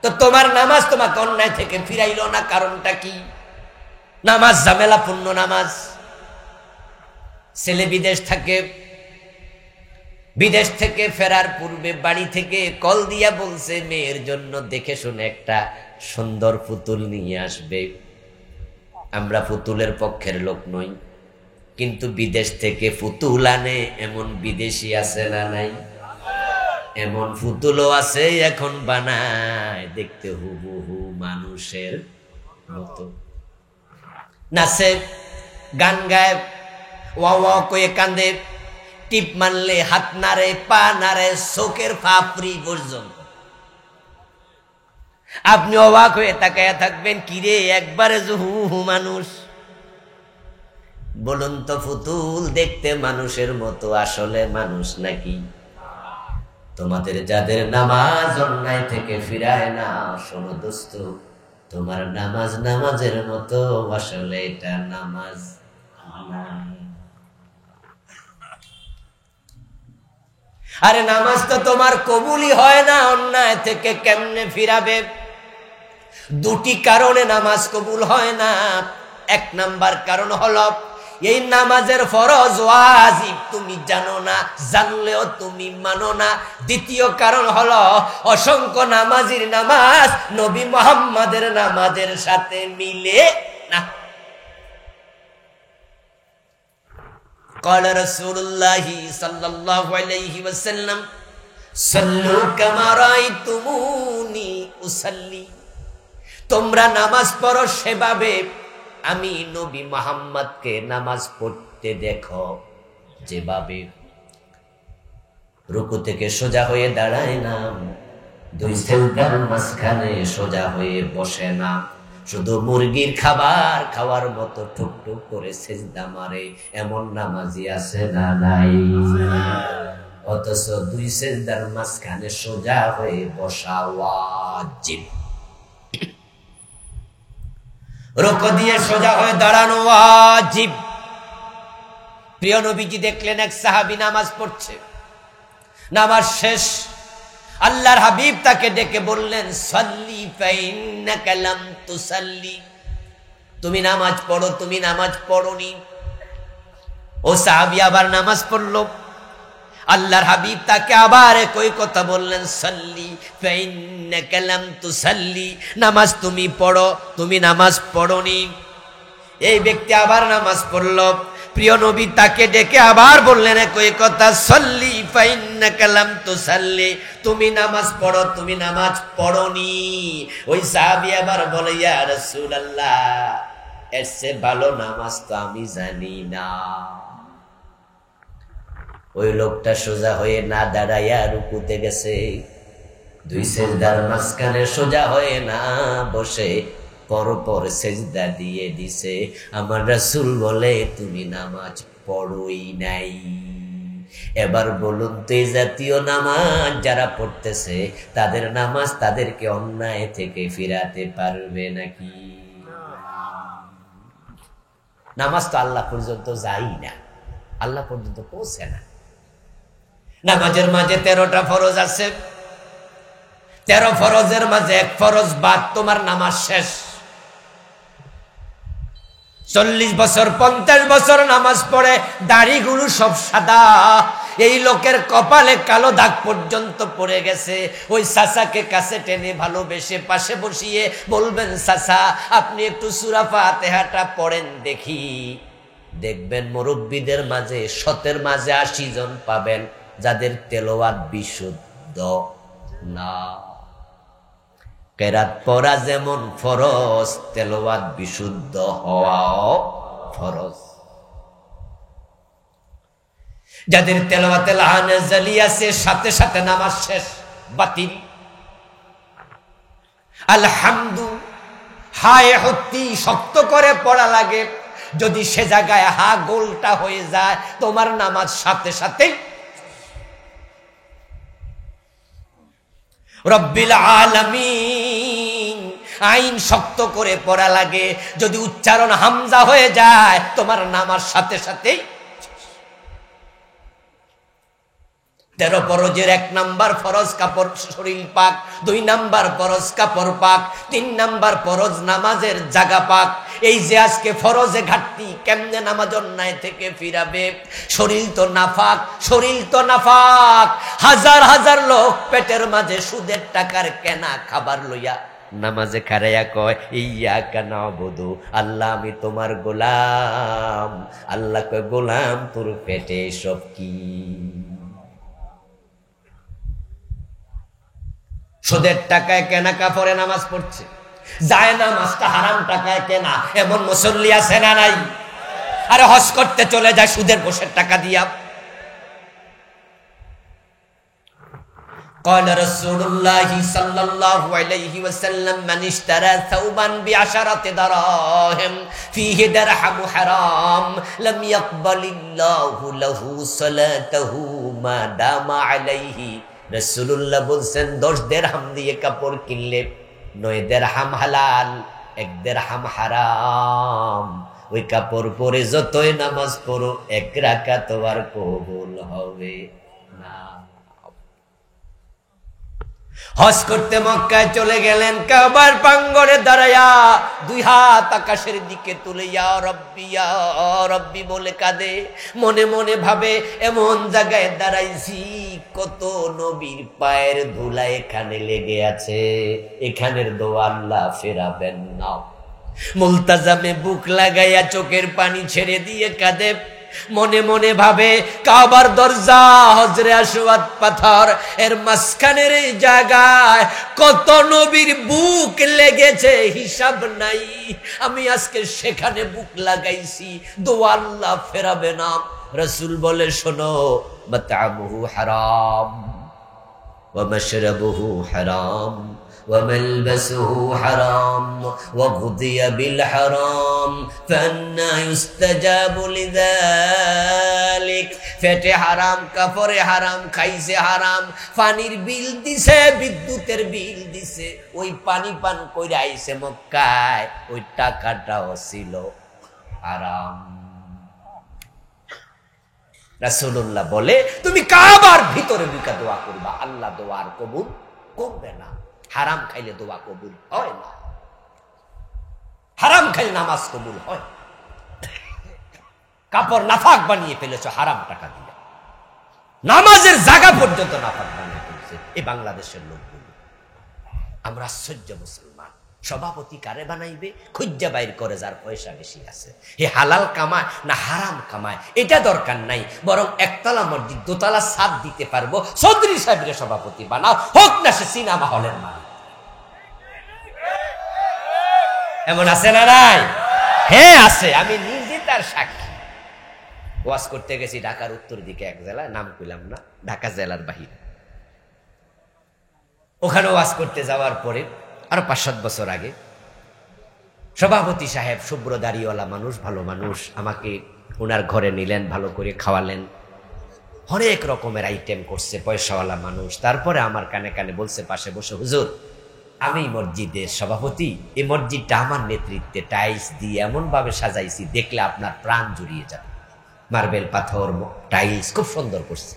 তো তোমার নামাজ তোমাকে অন্যায় থেকে ফিরাইলো না, কারণটা কি? নামাজ ঝামেলাপূর্ণ নামাজ। ছেলে বিদেশ থাকে, বিদেশ থেকে ফেরার পূর্বে বাড়ি থেকে কল দিয়া বলছে মেয়ের জন্য দেখে শুনে একটা সুন্দর পুতুল নিয়ে আসবে। আমরা পুতুলের পক্ষের লোক নই, কিন্তু বিদেশ থেকে পুতুল আনে এমন বিদেশি আছে না নাই? এমন পুতুলও আছে এখন বানায়, দেখতে হুবহু মানুষের মতো, নাচে, গান গায়, ওয়া ওয়া কয়ে কান্দে, টিপ মারলে হাত নাড়ে, পা নাড়ে, চোখের ফাপড়ি পর্যন্ত। আপনি অবাক হয়ে তাকায়া থাকবেন, কিরে একবারে হু মানুষ। বলুন তো, পুতুল দেখতে মানুষের মতো, আসলে মানুষ নাকি? তোমাদের যাদের নামাজ অন্যায় থেকে ফিরায় না, শোনো দোস্ত, তোমার নামাজ নামাজের মতো, আসলে এটা নামাজ। আরে নামাজ তো তোমার কবুলই হয় না, অন্যায় থেকে কেমনে ফিরাবে? 2টি কারণে নামাজ কবুল হয় না। 1 নাম্বার কারণ হলো এই নামাজের ফরজ ওয়াজিব তুমি জানো না, জানলেও তুমি মানো না। 2য় কারণ হলো অসংখ্য নামাজির নামাজ নবী মুহাম্মাদের নামাজের সাথে মিলে না। قال رسول الله صلى الله عليه وسلم صلوا كما رأيتموني أصلي। তোমরা নামাজ পড়ো সেভাবে আমি নবী মুহাম্মদকে নামাজ পড়তে দেখো যেভাবে। রুকু থেকে সোজা হয়ে দাঁড়ায় না, 2 সিজদার মাঝখানে সোজা হয়ে বসে না, শুধু মুরগির খাবার খাওয়ার মতো টুকটুক করে সিজদা মারে, এমন নামাজি আছে না নাই? অথচ 2 সিজদার মাঝখানে সোজা হয়ে বসা ওয়াজিব। রুকু দিয়ে সোজা হয়ে দাঁড়ানো ওয়াজিব। প্রিয় নবীজি দেখলেন এক সাহাবী নামাজ পড়ছে, নামাজ শেষ, আল্লাহর হাবিব তাকে ডেকে বললেন, সাল্লি ফাইন্নাকা লাম তুসাল্লি, তুমি নামাজ পড়ো, তুমি নামাজ পড়োনি। ও সাহাবী আবার নামাজ পড়লো। আল্লাহর হাবিব তাকে আবার একই কথা বললেন, সাল্লি ফাইন্নাকা লাম তুসাল্লি, নামাজ তুমি পড়ো, তুমি নামাজ পড়োনি। এই ব্যক্তি আবার নামাজ পড়লো। প্রিয় নবী তাকে ডেকে আবার বললেন একই কথা, সাল্লি ফাইন্নাকা লাম তুসাল্লি, তুমি নামাজ পড়ো, তুমি নামাজ পড়োনি। ওই সাহাবী আবার বলে, ইয়া রাসূলুল্লাহ, এর চেয়ে ভালো নামাজ তো আমি জানি না। ওই লোকটা সোজা হয়ে না দাঁড়াইয়া রুকুতে গেছে, 2 সিজদার মাঝখানে সোজা হয়ে না বসে পরপর সিজদা দিয়ে দিছে। আমার রাসূল বলে, তুমি নামাজ পড়োই নাই। এবার বলুন তো এই জাতীয় নামাজ যারা পড়তেছে তাদের নামাজ তাদেরকে অন্যায় থেকে ফিরাতে পারবে নাকি? নামাজ তো আল্লাহ পর্যন্ত যাই না, আল্লাহ পর্যন্ত পৌঁছে না। নামাজের মাঝে 13টা ফরজ আছে, 13 ফরজের মাঝে এক ফরজ বাদ, তোমার নামাজ শেষ। 40 বছর 50 বছর নামাজ পড়ে দাড়িগুলো সব সাদা, এই লোকের কপালে কালো দাগ পর্যন্ত পড়ে গেছে। ওই চাচাকে কাছে টেনে ভালোবেসে পাশে বসিয়ে বলবেন, চাচা আপনি একটু সূরা ফাতিহাটা পড়েন দেখি। দেখবেন মুরব্বীদের মাঝে 100 মাঝে 80 জন পাবেন যাদের তেলাওয়াত বিশুদ্ধ না। কেরাত পড়া যেমন ফরজ, তেলাওয়াত বিশুদ্ধ হওয়াও ফরজ। যাদের তেলাওয়াতে লাহানে জালি আছে সাথে সাথে নামাজ শেষ, বাতিল। আলহামদু হায় হত্তি শক্ত করে পড়া লাগে, যদি সে জায়গায় হা গোলটা হয়ে যায় তোমার নামাজ সাথে সাথেই। রব্বিল আলামিন আইন শক্ত করে পড়া লাগে, যদি উচ্চারণ হামজা হয়ে যায় তোমার নামাজ সাথে সাথেই। 13 ফরজের 1 নাম্বার ফরজ কাপড় শরীর পাক, 2 নাম্বার ফরজ কাপড় পাক, 3 নাম্বার ফরজ নামাজের জায়গা পাক। এই যে আজকে ফরজে ঘাটতি, কেমনে নামাজ অন্যায় থেকে ফিরাবে? শরীর তো নাফাক, শরীর তো নাফাক। হাজার হাজার লোক পেটের মাঝে সুদের টাকার কেনা খাবার লইয়া নামাজে খারাইয়া কয় ইয়াকা নাবুদু, আল্লাহ আমি তোমার গোলাম। আল্লাহ কয় গোলাম তোর পেটে সব কি? সুদের টাকায় কেনা কাপড়ে নামাজ পড়ছে, যায় নামাজটা হারাম টাকায় কেনা, এমন মুসল্লি আছে না নাই? আরে হজ করতে চলে যায় সুদের বসের টাকা দিয়া। قال رسول الله صلى الله عليه وسلم من اشترى ثوبا ب10 دراهم فيه درهم حرام لم يقبل الله له صلاته ما دام عليه। রাসূলুল্লাহ বলছেন 10 দিরহাম দিয়ে কাপড় কিনলে 9 দিরহাম হালাল, 1 দিরহাম হারাম। ওই কাপড় পরে যতই নামাজ পড়ো 1 রাকাত আর কবুল হবে না। হজ করতে মক্কায় চলে গেলেন, কাবার প্রাঙ্গণে দাঁড়ায়া 2 হাত আকাশের দিকে তুলে ইয়া রব্বি বলে কাঁদে। মনে মনে ভাবে এমন জায়গায় দাঁড়াইছি কত নবীর পায়ের ধুলা এখানে লেগে আছে, এখানের দোয়া আল্লাহ ফেরাবেন না। মুলতাজামে বুক লাগাইয়া চোখের পানি ছেড়ে দিয়ে কাঁদে। মনে মনে ভাবে কাবার দরজা হজরে আসওয়াদ পাথর, এর মাঝখানের এই জায়গায় কত নবীর বুক লেগেছে হিসাব নাই। আমি আজকে সেখানে বুক লাগাইছি, দোয়া আল্লাহ ফেরাবে না। রাসূল বলে শোনো, মাতআমুহু হারাম ওয়া মাশরাবুহু হারাম وملبسه حرام وغذي بالحرام فأنى يستجاب لذلك। পেটে হারাম, কাপড়ে হারাম, খাইছে হারাম, পানির বিল দিছে, বিদ্যুতের বিল দিছে, ওই পানি পান কইরা আইছে মক্কায়, ওই টাকাটাও ছিল হারাম। রাসূলুল্লাহ বলে তুমি কাবার ভিতরে ঢুকে দোয়া করবা, আল্লাহ দোয়ার কবুল করবে না। হারাম খাইলে দোয়া কবুল হয় না, হারাম খাইলে নামাজ কবুল হয়। কাপড় নাফাক বানিয়ে ফেলেছ হারাম টাকা দিয়ে, নামাজের জায়গা পর্যন্ত নাফাক বানিয়ে ফেলছে এই বাংলাদেশের লোকগুলো। আমরা আশ্চর্য মুসলমান। সভাপতি কারে বানাইবে? খুঁজা বাইর করে যার পয়সা বেশি আছে। হে হালাল কামায় না হারাম কামায় এটা দরকার নাই, বরং একতলা মসজিদ 2 তলা ছাদ দিতে পারবো, চৌধুরী সাহেবের সভাপতি বানাও, হোক না সে সিনেমা হলের মালিক। এমন আছে না নাই? হ্যাঁ আছে, আমি নিজে তার সাক্ষী। ওয়াজ করতে গেছি ঢাকার উত্তর দিকে এক জেলায়, নাম কইলাম না, ঢাকা জেলার বাহিরে। ওখানে ওয়াজ করতে যাওয়ার পরে আরো 5-7 বছর আগে সভাপতি সাহেব শুভ্র দাড়িওয়ালা মানুষ, ভালো মানুষ, আমাকে ওনার ঘরে নিলেন, ভালো করে খাওয়ালেন। অনেক রকমের আইটেম করছে পয়সাওয়ালা মানুষ। তারপরে আমার কানে কানে বলছে পাশে বসে, হুজুর আমি মসজিদের সভাপতি, এই মসজিদটা আমার নেতৃত্বে টাইলস দিয়ে এমন ভাবে সাজাইছি, দেখলে আপনার প্রাণ জুড়িয়ে যাবে, মার্বেল পাথর টাইলস খুব সুন্দর করছে।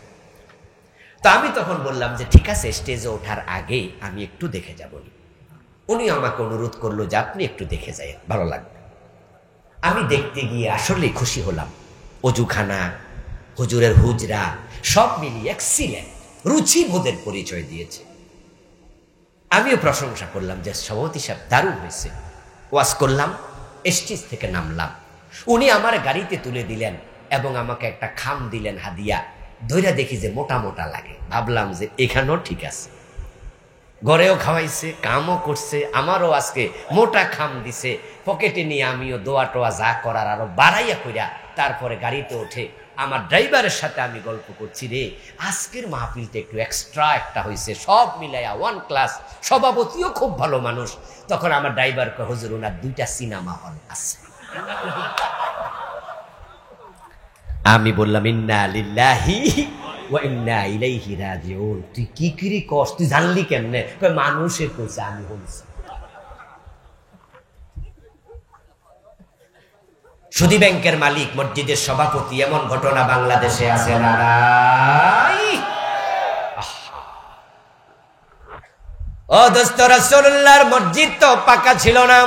তো আমি তখন বললাম যে ঠিক আছে, স্টেজে ওঠার আগে আমি একটু দেখে যাব। উনি আমাকে অনুরোধ করলো যে আপনি একটু দেখে যাই, ভালো লাগবে। আমি দেখতে গিয়ে আসলে খুশি হলাম। অজুখানা, হুজুরের হুজরা সব মিলিয়ে এক্সিলেন্ট, রুচিবোধের পরিচয় দিয়েছে। আমিও প্রশংসা করলাম যে সভাপতি সাহেব দারুণ হয়েছে। ওয়াজ করলাম, স্টেজ থেকে নামলাম, উনি আমার গাড়িতে তুলে দিলেন এবং আমাকে একটা খাম দিলেন হাদিয়া। ধৈর্য দেখি যে মোটা মোটা লাগে, ভাবলাম যে এখানেও ঠিক আছে। ঘরেও খাওয়াইছে, কামও করছে, আমারও আজকে মোটা খাম দিছে। পকেটে নিয়ে আমিও দোয়া টোয়া যা করার আরো বাড়াইয়া কইরা তারপরে গাড়িতে ওঠে আমার ড্রাইভারের সাথে আমি গল্প করছি, রে আজকের মাহফিলটা একটু এক্সট্রা একটা হয়েছে, সব মিলাইয়া ওয়ান ক্লাস। সভাপতিও খুব ভালো মানুষ। তখন আমার ড্রাইভার কয়, হুজুর ওনার 2টা সিনেমা হল আছে। আমি বললাম ইন্না লিল্লাহি ওয়া ইন্না ইলাইহি রাজিউন। তুই কি কিরি কস, তুই জানলি কেমনে? কয় মানুষে কইছে, আমি বলছি। সুদী ব্যাংকের মালিক, মসজিদের সভাপতি, এমন ঘটনা বাংলাদেশে আছে না? ও দোস্ত, রাসূলুল্লাহর মসজিদ তো পাকা ছিল না।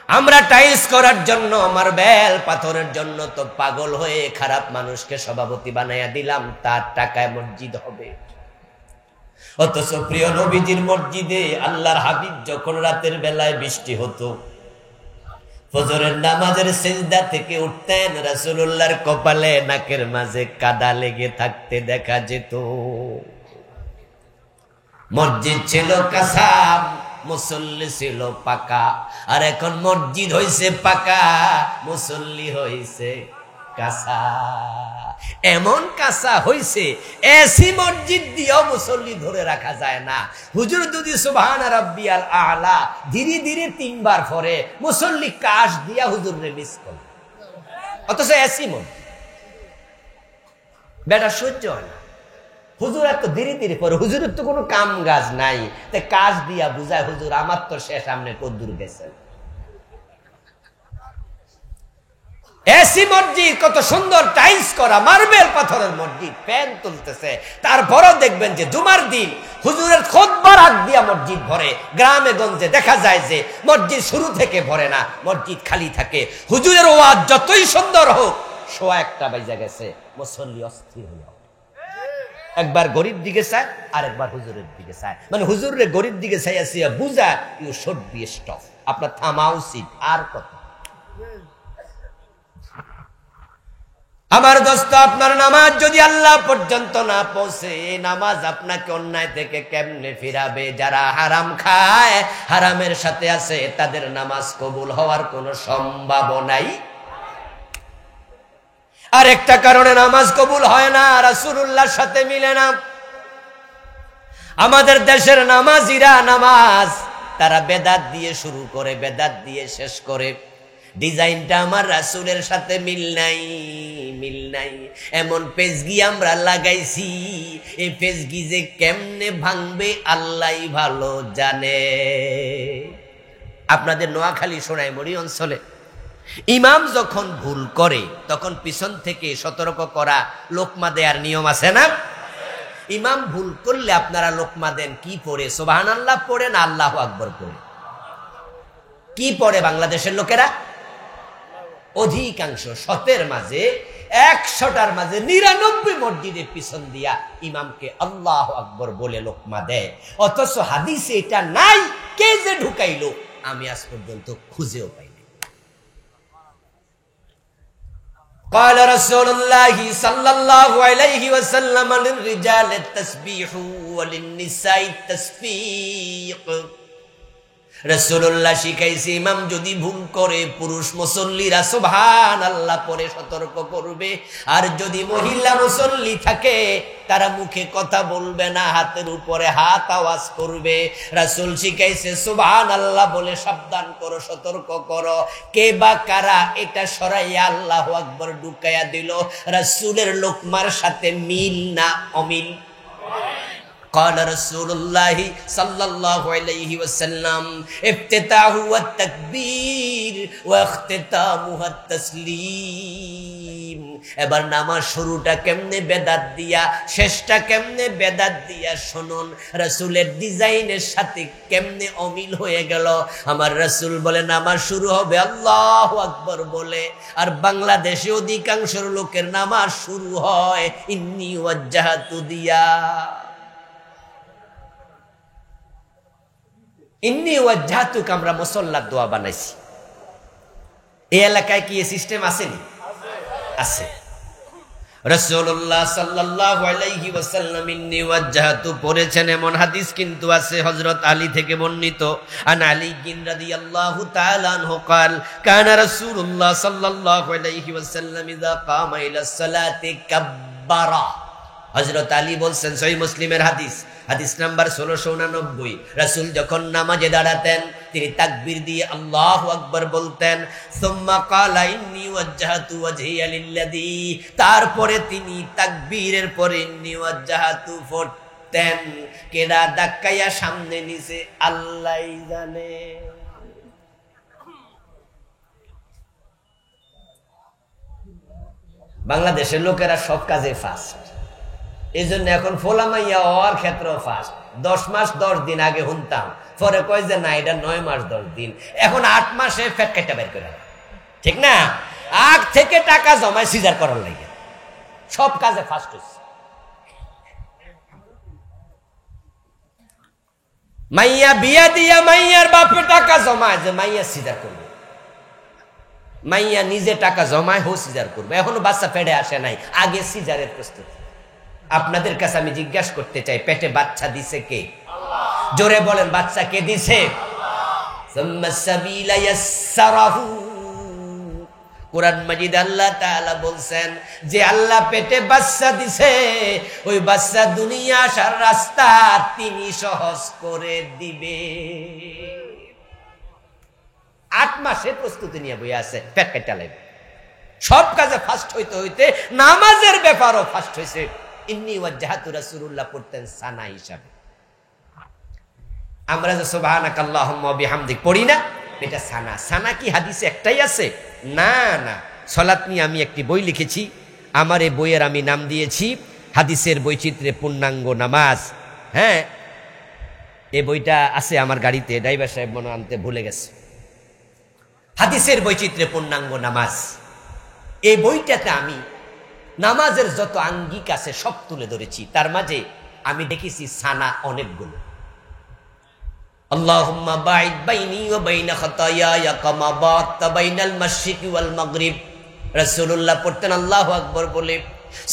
আমরা টাইলস করার জন্য, মার্বেল পাথরের জন্য তো পাগল হয়ে খারাপ মানুষকে সভাপতি বানাইয়া দিলাম, তার টাকায় মসজিদ হবে। অথচ প্রিয় নবীজির মসজিদে আল্লাহর হাবিব যখন রাতের বেলায় বৃষ্টি হতো, ফজরের নামাজের সিজদা থেকে উঠতেন, রাসূলুল্লাহর কপালে নাকের মাঝে কাদা লেগে থাকতে দেখা যেত। মসজিদ ছিল কাঁচা, মুসল্লি ছিল পাকা। আর এখন মসজিদ হইছে পাকা, মুসল্লি হইছে কাঁচা। এমন কাঁচা হইছে, এসি মসজিদ দিয়েও মুসল্লি ধরে রাখা যায় না। হুজুর যদি সুবহান রাব্বিয়াল আলা ধীরে ধীরে 3 বার পরে, মুসল্লি কাশ দিয়া হুজুরে মিস করে। অথচ এসি মসজিদ বেটা সহ্য হয় না। হুজুর এত ধীরে ধীরে পরে, হুজুরের তো কোনো কাম কাজ নাই, তাই কাজ দিয়া বুঝায়, হুজুর আমার তো শেষ, সামনে কদ্দুর গেছেন। এসি মসজিদ, কত সুন্দর টাইলস করা মার্বেল পাথরের মসজিদ, ফ্যান তুলতেছে। তারপরও দেখবেন যে জুমার দিন হুজুরের খুতবার আগ দিয়া মসজিদ ভরে। গ্রামে গঞ্জে দেখা যায় যে মসজিদ শুরু থেকে ভরে না, মসজিদ খালি থাকে। হুজুরের ওয়াজ যতই সুন্দর হোক, 1:15 বাজে গেছে, মুসল্লি অস্থির হয়ে একবার গরিব দিকে চায়, আর একবার হুজুরের দিকে চায়। মানে হুজুরের গরিব দিকে চাই আসি বুঝা, ইউ শুড বি স্টপ, আপনার থামা উচিত। আর কত? আমার দোস্ত, আপনার নামাজ যদি আল্লাহ পর্যন্ত না পৌঁছে, নামাজ আপনাকে অন্যায় থেকে কেমনে ফিরাবে? যারা হারাম খায়, হারামের সাথে আছে, তাদের নামাজ কবুল হওয়ার কোনো সম্ভাবনাই। আর একটা কারণে নামাজ কবুল হয় না, রাসূলুল্লাহর সাথে মিলে না। আমাদের দেশের নামাজিরা নামাজ তারা বেদাত দিয়ে শুরু করে, বেদাত দিয়ে শেষ করে। ডিজাইনটা আমার রাসূলের সাথে মিল নাই, মিল নাই। এমন পেজগি আমরা লাগাইছি, এই পেজগি যে কেমনে ভাঙবে আল্লাহই ভালো জানে। আপনাদের নোয়াখালী সোনাইমুড়ি অঞ্চলে ইমাম যখন ভুল করে, তখন পিছন থেকে সতর্ক করা, লোকমা দেয়ার নিয়ম আছে না? ইমাম ভুল করলে আপনারা লোকমা দেন কি পড়ে? সুবহানাল্লাহ পড়ে না আল্লাহু আকবার পড়ে? কি পড়ে বাংলাদেশের লোকেরা? অধিকাংশ 100-এর মাঝে 100টার মাঝে 99 মসজিদের পিছন দিয়া ইমামকে আল্লাহু আকবার বলে লোকমা দেয়। অথচ হাদিসে এটা নাই। কে যে ঢুকাইলো আমি আজ পর্যন্ত খুঁজেও পাই। قال رسول الله صلى الله عليه وسلم للرجال التسبيح وللنساء التسبيق রাসূলুল্লাহ শিখাইছে ইমাম যদি ভুল করে পুরুষ মুসল্লিরা সুবহানাল্লাহ পরে সতর্ক করবে, আর যদি মহিলা মুসল্লি থাকে তারা মুখে কথা বলবে না, হাতের উপরে হাত আওয়াজ করবে। রাসূল শিখাইছে সুবহানাল্লাহ বলে সাবধান করো, সতর্ক করো। কে বা কারা এটা সরাইয়া আল্লাহু আকবার ঢুকাইয়া দিল, রাসূলের লোকমার সাথে মিল না অমিল? قال رسول الله صلى الله عليه وسلم افتتاحه التكبير واختتامه التسليم। এবার নামাজ শুরুটা কেমনে বেদাত দিয়া, শেষটা কেমনে বেদাত দিয়া শুনুন। রাসূলের ডিজাইনের সাথে কেমনে অমিল হয়ে গেল। আমার রাসূল বলে নামাজ শুরু হবে আল্লাহু আকবার বলে, আর বাংলাদেশে অধিকাংশ লোকের নামাজ শুরু হয় ইন্নী ওয়াজ্জাহাতু দিয়া। ইন্নী ওয়াজ্জাহতুকা আমরা মুসাল্লার দোয়া বানাইছি। এই এলাকায় কি এই সিস্টেম আসেনি? আছে। রাসূলুল্লাহ সাল্লাল্লাহু আলাইহি ওয়াসাল্লাম ইন্নী ওয়াজ্জাহতু পড়েছেন এমন হাদিস কিন্তু আছে হযরত আলী থেকে বর্ণিত। আন আলী রাদিয়াল্লাহু তাআলা আনহু قال কানা রাসূলুল্লাহ সাল্লাল্লাহু আলাইহি ওয়াসাল্লাম ইযা কামা ইলাস সালাতি কাব্বারা। হযরত আলী বলছেন, সহিহ মুসলিমের হাদিস, হাদিস নাম্বার 1689, রাসূল যখন নামাজে দাঁড়াতেন তিনি তাকবীর দিয়ে আল্লাহু আকবার বলতেন। সুম্মা ক্বালা ইন্নী ওয়াজ্জাহতু ওয়াজহিয়া লিল্লাযী, তারপরে তিনি তাকবীরের পরে ইন্নী ওয়াজ্জাহতু পড়তেন। কেডা ধাক্কাইয়া সামনে নিছে আল্লাহই জানে। বাংলাদেশের লোকেরা সব কাজে ফাস্ট, এই জন্য এখন ফোলামাইয়া হওয়ার ক্ষেত্রে ফাস্ট। 10 মাস 10 দিন আগে শুনতাম, পরে কয় যে না এটা 9 মাস 10 দিন, এখন 8 মাসে ফ্যাট কেটে বের করে, ঠিক না? আগ থেকে টাকা জমায় সিজার করার লাগে, সব কাজে ফাস্ট হচ্ছে। মাইয়া বিয়া দিয়া মাইয়ার বাপে টাকা জমায় যে মাইয়া সিজার করবে, মাইয়া নিজে টাকা জমায় হো সিজার করবে। এখনো বাচ্চা পেটে আসে নাই, আগে সিজারের প্রস্তুতি। আপনাদের কাছে আমি জিজ্ঞাসা করতে চাই, পেটে বাচ্চা দিছে কে? জোরে বলেন, বাচ্চা কে দিছে? কোরআন মাজিদ আল্লাহ তাআলা বলছেন যে আল্লাহ পেটে বাচ্চা দিছে, ওই বাচ্চা দুনিয়া আসার রাস্তা তিনি সহজ করে দিবে। 8 মাসে প্রস্তুতি নিয়ে বই আছে, পেট কেটে লাগবে। সব কাজে ফাস্ট হইতে হইতে নামাজের ব্যাপারও ফাস্ট হয়েছে। ইন্নী ওয়াজ্জাহতু রাসূলুল্লাহ পড়তেন সানা হিসাবে। আমরা যে সুবহানাকাল্লাহুম্মা ওয়া বিহামদিক পড়ি না, এটা সানা। সানা কি হাদিসে একটাই আছে? না না, সালাত নিয়ে আমি একটি বই লিখেছি, আমার এই বইয়ের আমি নাম দিয়েছি হাদিসের বৈচিত্র্যে পূর্ণাঙ্গ নামাজ। হ্যাঁ, এই বইটা আছে আমার গাড়িতে, ড্রাইভার সাহেব মনে আনতে ভুলে গেছে। হাদিসের বৈচিত্র্যে পূর্ণাঙ্গ নামাজ, এই বইটাতে আমি নামাজের যত আঙ্গিক আছে সব তুলে ধরেছি। তার মাঝে আমি দেখেছি সানা অনেকগুলো। আল্লাহুম্মা বাঈদ বাইনি ওয়া বাইনা খাতায়ায়া কামা বা'আতা বাইনাল মাশরিকি ওয়াল মাগরিব। রাসূলুল্লাহ পড়তেন আল্লাহু আকবার বলে,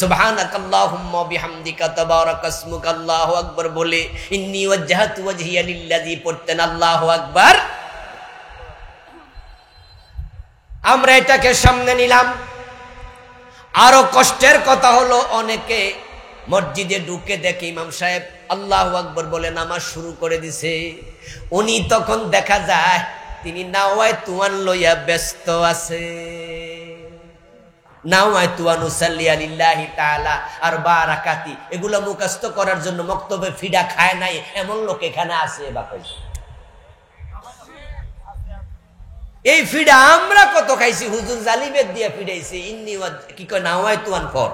সুবহানাকাল্লাহুম্মা ওয়া বিহামদিকা তাবারাকা ইসমুকা আল্লাহু আকবার বলে, ইন্নী ওয়াজ্জাহতু ওয়াজহিয়া লিল্লাযী পড়তেন আল্লাহু আকবার। আমরা এটাকে সামনে নিলাম। আরো কষ্টের কথা হলো, অনেকে মসজিদে ঢুকে দেখে ইমাম সাহেব আল্লাহু আকবার বলে নামাজ শুরু করে দিছে, উনি তখন দেখা যায় তিনি নাওয়ায় তুয়ান লইয়া ব্যস্ত আছে। নাওয়ায় তুয়ান উসাল্লি লিল্লাহি তাআলা আরবা রাকাতি, এগুলো মুখস্থ করার জন্য মক্তবে ফিডা খায় নাই এমন লোক এখানে আছে বা কইছে। এই ফিডা আমরা কত খাইছি, হুজুর জালিবের দিয়ে ফিডাইছি। ইন্নী কি কয় নাওয়ায় তুয়ান ফর,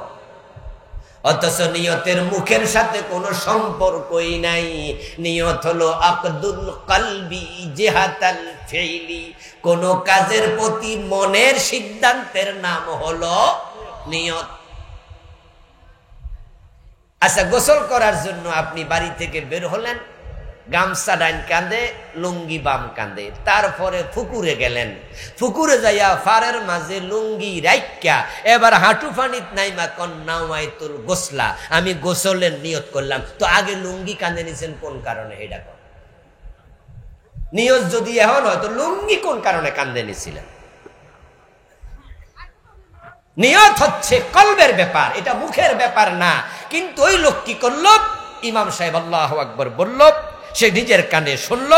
অথচ নিয়তের মুখের সাথে কোনো সম্পর্কই নাই। নিয়ত হলো আকদুল কলবি জিহাতাল ফিইলি, কোন কাজের প্রতি মনের সিদ্ধান্তের নাম হলো নিয়ত। আচ্ছা, গোসল করার জন্য আপনি বাড়ি থেকে বের হলেন, গামছা ডাইন কাঁধে, লুঙ্গি বাম কাঁধে, তারপরে পুকুরে গেলেন। পুকুরে যাইয়া ফারের মাঝে লুঙ্গি রাইক্কা এবার হাঁটু ফানিত নাইমা কন্নাওয়াইতুল গোসলা, আমি গোসলের নিয়ত করলাম। তো আগে লুঙ্গি কাঁধে নিছেন কোন কারণে? এটা কর। নিয়ত যদি এখন হয় তো লুঙ্গি কোন কারণে কান্দে নিয়েছিলেন? নিয়ত হচ্ছে কলবের ব্যাপার, এটা মুখের ব্যাপার না। কিন্তু ওই লোক কি করলো? ইমাম সাহেব আল্লাহু আকবার বলল, সে নিজের কানে শুনল,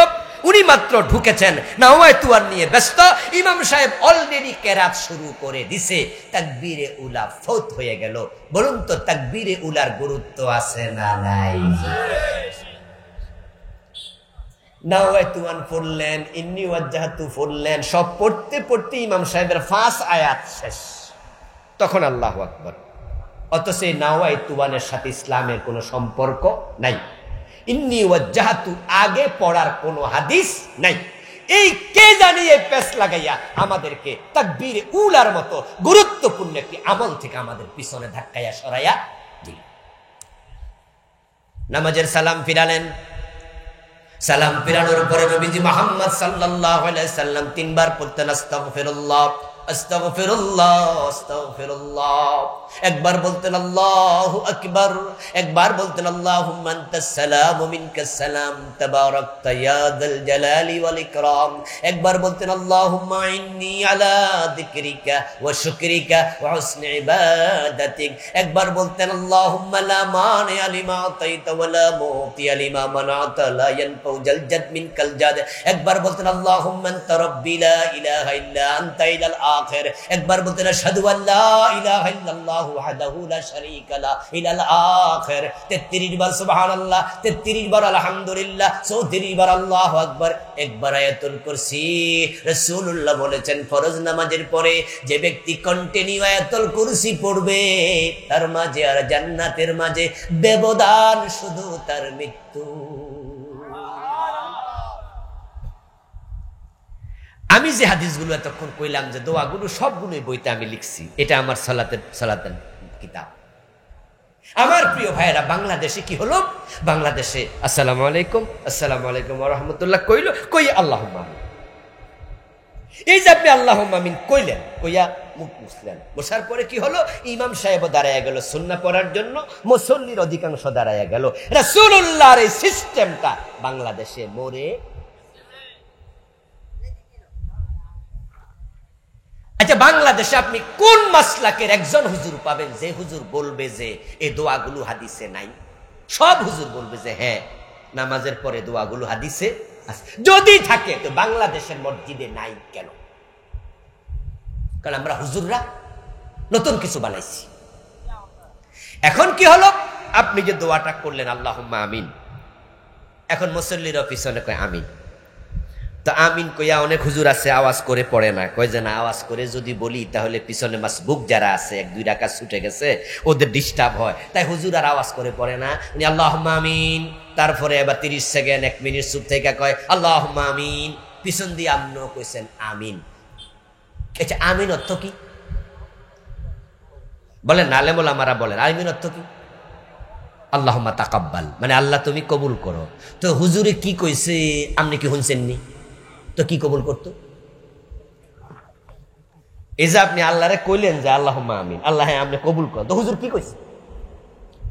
উনি মাত্র ঢুকেছেন, নাওয়াই তুয়ার নিয়ে ব্যস্ত, ইমাম সাহেব অলরেডি কেরাত শুরু করে দিছে, তাকবীরে উলা ফৌত হয়ে গেল। বলুন তো তাকবীরে উলার গুরুত্ব আছে না নাই? নাওয়াই তুয়ান পড়লেন, ইন্নী ওয়াজ্জাহাতু পড়লেন, সব পড়তে পড়তে ইমাম সাহেবের 5 আয়াত শেষ। তখন আল্লাহু আকবার। অথচ এই নাওয়াই তুয়ানের সাথে ইসলামের কোনো সম্পর্ক নাই। ইন্নী ওয়াজ্জাহাতু আগে পড়ার কোনো হাদিস নাই। এই কে জানিয়ে পেছ লাগাইয়া আমাদেরকে তাকবীরে উলার মতো গুরুত্বপূর্ণ একটি আমল থেকে আমাদের পিছনে ধাক্কাইয়া সরাইয়া দিল। নামাজের সালাম ফিরালেন। সালাম ফিরানোর পরে নবীজি মুহাম্মদ সাল্লাল্লাহু আলাইহি সাল্লাম 3 বার পড়তেন আস্তাগফিরুল্লাহ, আস্তাগফিরুল্লাহ, আস্তাগফিরুল্লাহ। একবার বলতেন আল্লাহু আকবার, একবার বলতেন আল্লাহুম্মা আনতাস সালাম ওয়া মিনকাস সালাম তাবারাকতা ইয়া যাল জালালি ওয়াল ইকরাম। একবার বলতেন আল্লাহুম্মা ইন্নী আলা যিকরিকা ওয়া শুকরিকা ওয়া হুসনি ইবাদাতিক। একবার বলতেন আল্লাহুম্মা লা মানিআ লিমা আতাইতা ওয়া লা মুতিআ লিমা মানাতা লা ইয়ানফাউ জাল জাদ মিনকাল জাদ। একবার বলতেন আল্লাহুম্মা আনতা রাব্বি লা ইলাহা ইল্লা আনতা ইলাল আখির। একবার বলতেন আশহাদু আল্লা ইলাহা ইল্লাল্লাহু ওয়াহদাহু লা শারীকা লা ইলাল আখির। 33 বার সুবহানাল্লাহ, 33 বার আলহামদুলিল্লাহ, 34 বার আল্লাহু আকবার, একবার আয়াতুল কুরসি। রাসূলুল্লাহ বলেছেন ফরজ নামাজের পরে যে ব্যক্তি কন্টিনিউ আয়াতুল কুরসি পড়বে তার মাঝে আর জান্নাতের মাঝে ব্যবধান শুধু তার মৃত্যু। আমি যে হাদিসগুলো এতক্ষণ কইলাম, যে দোয়াগুলো সবগুলোই বইতে আমি লিখছি, এটা আমার সালাতের কিতাব। আমার প্রিয় ভাইয়েরা, বাংলাদেশে কি হলো? বাংলাদেশে আসসালামু আলাইকুম, আসসালামু আলাইকুম ওয়া রাহমাতুল্লাহ কইলো, কই আল্লাহুম্মা আমিন। এই যে আপনি আল্লাহুম্মা আমিন কইলেন, কইয়া মুখ মুছলেন, বসার পরে কি হলো? ইমাম সাহেব দাঁড়ায়া গেল সুন্নাহ পড়ার জন্য, মুসল্লির অধিকাংশ দাঁড়ায়া গেল। রাসূলুল্লাহর এই সিস্টেমটা বাংলাদেশে মরে। আচ্ছা, বাংলাদেশে আপনি কোন মাসলাকের একজন হুজুর পাবেন যে হুজুর বলবে যে এই দোয়াগুলো হাদিসে নাই? সব হুজুর বলবে যে হ্যাঁ, নামাজের পরে দোয়াগুলো হাদিসে আছে। যদি থাকে তো বাংলাদেশের মসজিদে নাই কেন? কারণ আমরা হুজুররা নতুন কিছু বানাইছি। এখন কি হলো? আপনি যে দোয়াটা করলেন আল্লাহুম্মা আমিন, এখন মুসল্লির পিছনে কয় আমিন। তো আমিন কইয়া অনেক হুজুর আছে আওয়াজ করে পড়ে না, কয় যে না, আওয়াজ করে যদি বলি তাহলে পিছনে মাসবুক যারা আছে 1-2 রাকাত ছুটে গেছে, ওদের ডিস্টার্ব হয়, তাই হুজুর আর আওয়াজ করে পড়ে না। উনি আল্লাহুম্মা আমিন, তারপরে এবার 30 সেকেন্ড 1 মিনিট চুপ থেকে কয় আল্লাহুম্মা আমিন, পিছন দিয়ে আপনিও কইছেন আমিন। আচ্ছা, আমিন অর্থ কি বলেন? আলেম ওলামারা বলেন আমিন অর্থ কি? আল্লাহুম্মা তাকাব্বাল, মানে আল্লাহ তুমি কবুল করো। তো হুজুরে কি কইছে আপনি কি শুনছেননি? তো কি কবুল করতো? এই যে আপনি আল্লাহরে কইলেন যে আল্লাহুম্মা আমিন, আল্লাহ হ্যাঁ আপনি কবুল করো, তো হুজুর কি কইছে?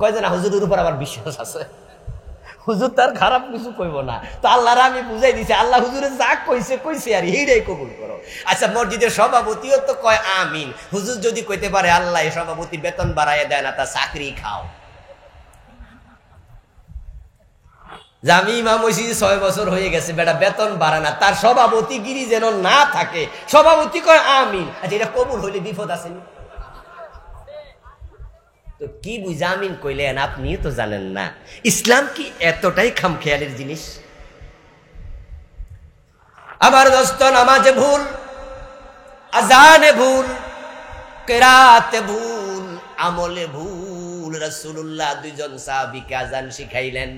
কয় যে না, হুজুরের উপর আবার বিশ্বাস আছে, হুজুর তার খারাপ কিছু কইব না। তো আল্লাহরে আমি বুঝাই দিছি, আল্লাহ হুজুরে যা কইছে কইছে আর এইটাই কবুল করো। আচ্ছা, মসজিদের সভাপতিও তো কয় আমিন, হুজুর যদি কইতে পারে আল্লাহ এই সভাপতি বেতন বাড়াইয়া দেয় না, তা চাকরি খাও। যে আমি ইমাম হইছি 6 বছর হয়ে গেছে, বেটা বেতন বাড়ে না, তার সভাপতিগিরি যেন না থাকে, সভাপতি কয় আমিন। আচ্ছা, এটা কবুল হইলে বিপদ আসেনি? তো কি বুঝা আমিন কইলেন? আপনি তো জানেন না ইসলাম কি এতটাই খামখেয়ালির জিনিস। আমার দোস্ত, নামাজে ভুল, আজানে ভুল, কেরাতে ভুল, আমলে ভুল। রাসূলুল্লাহ 2 জন সাহাবীকে আজান শিখাইলেন,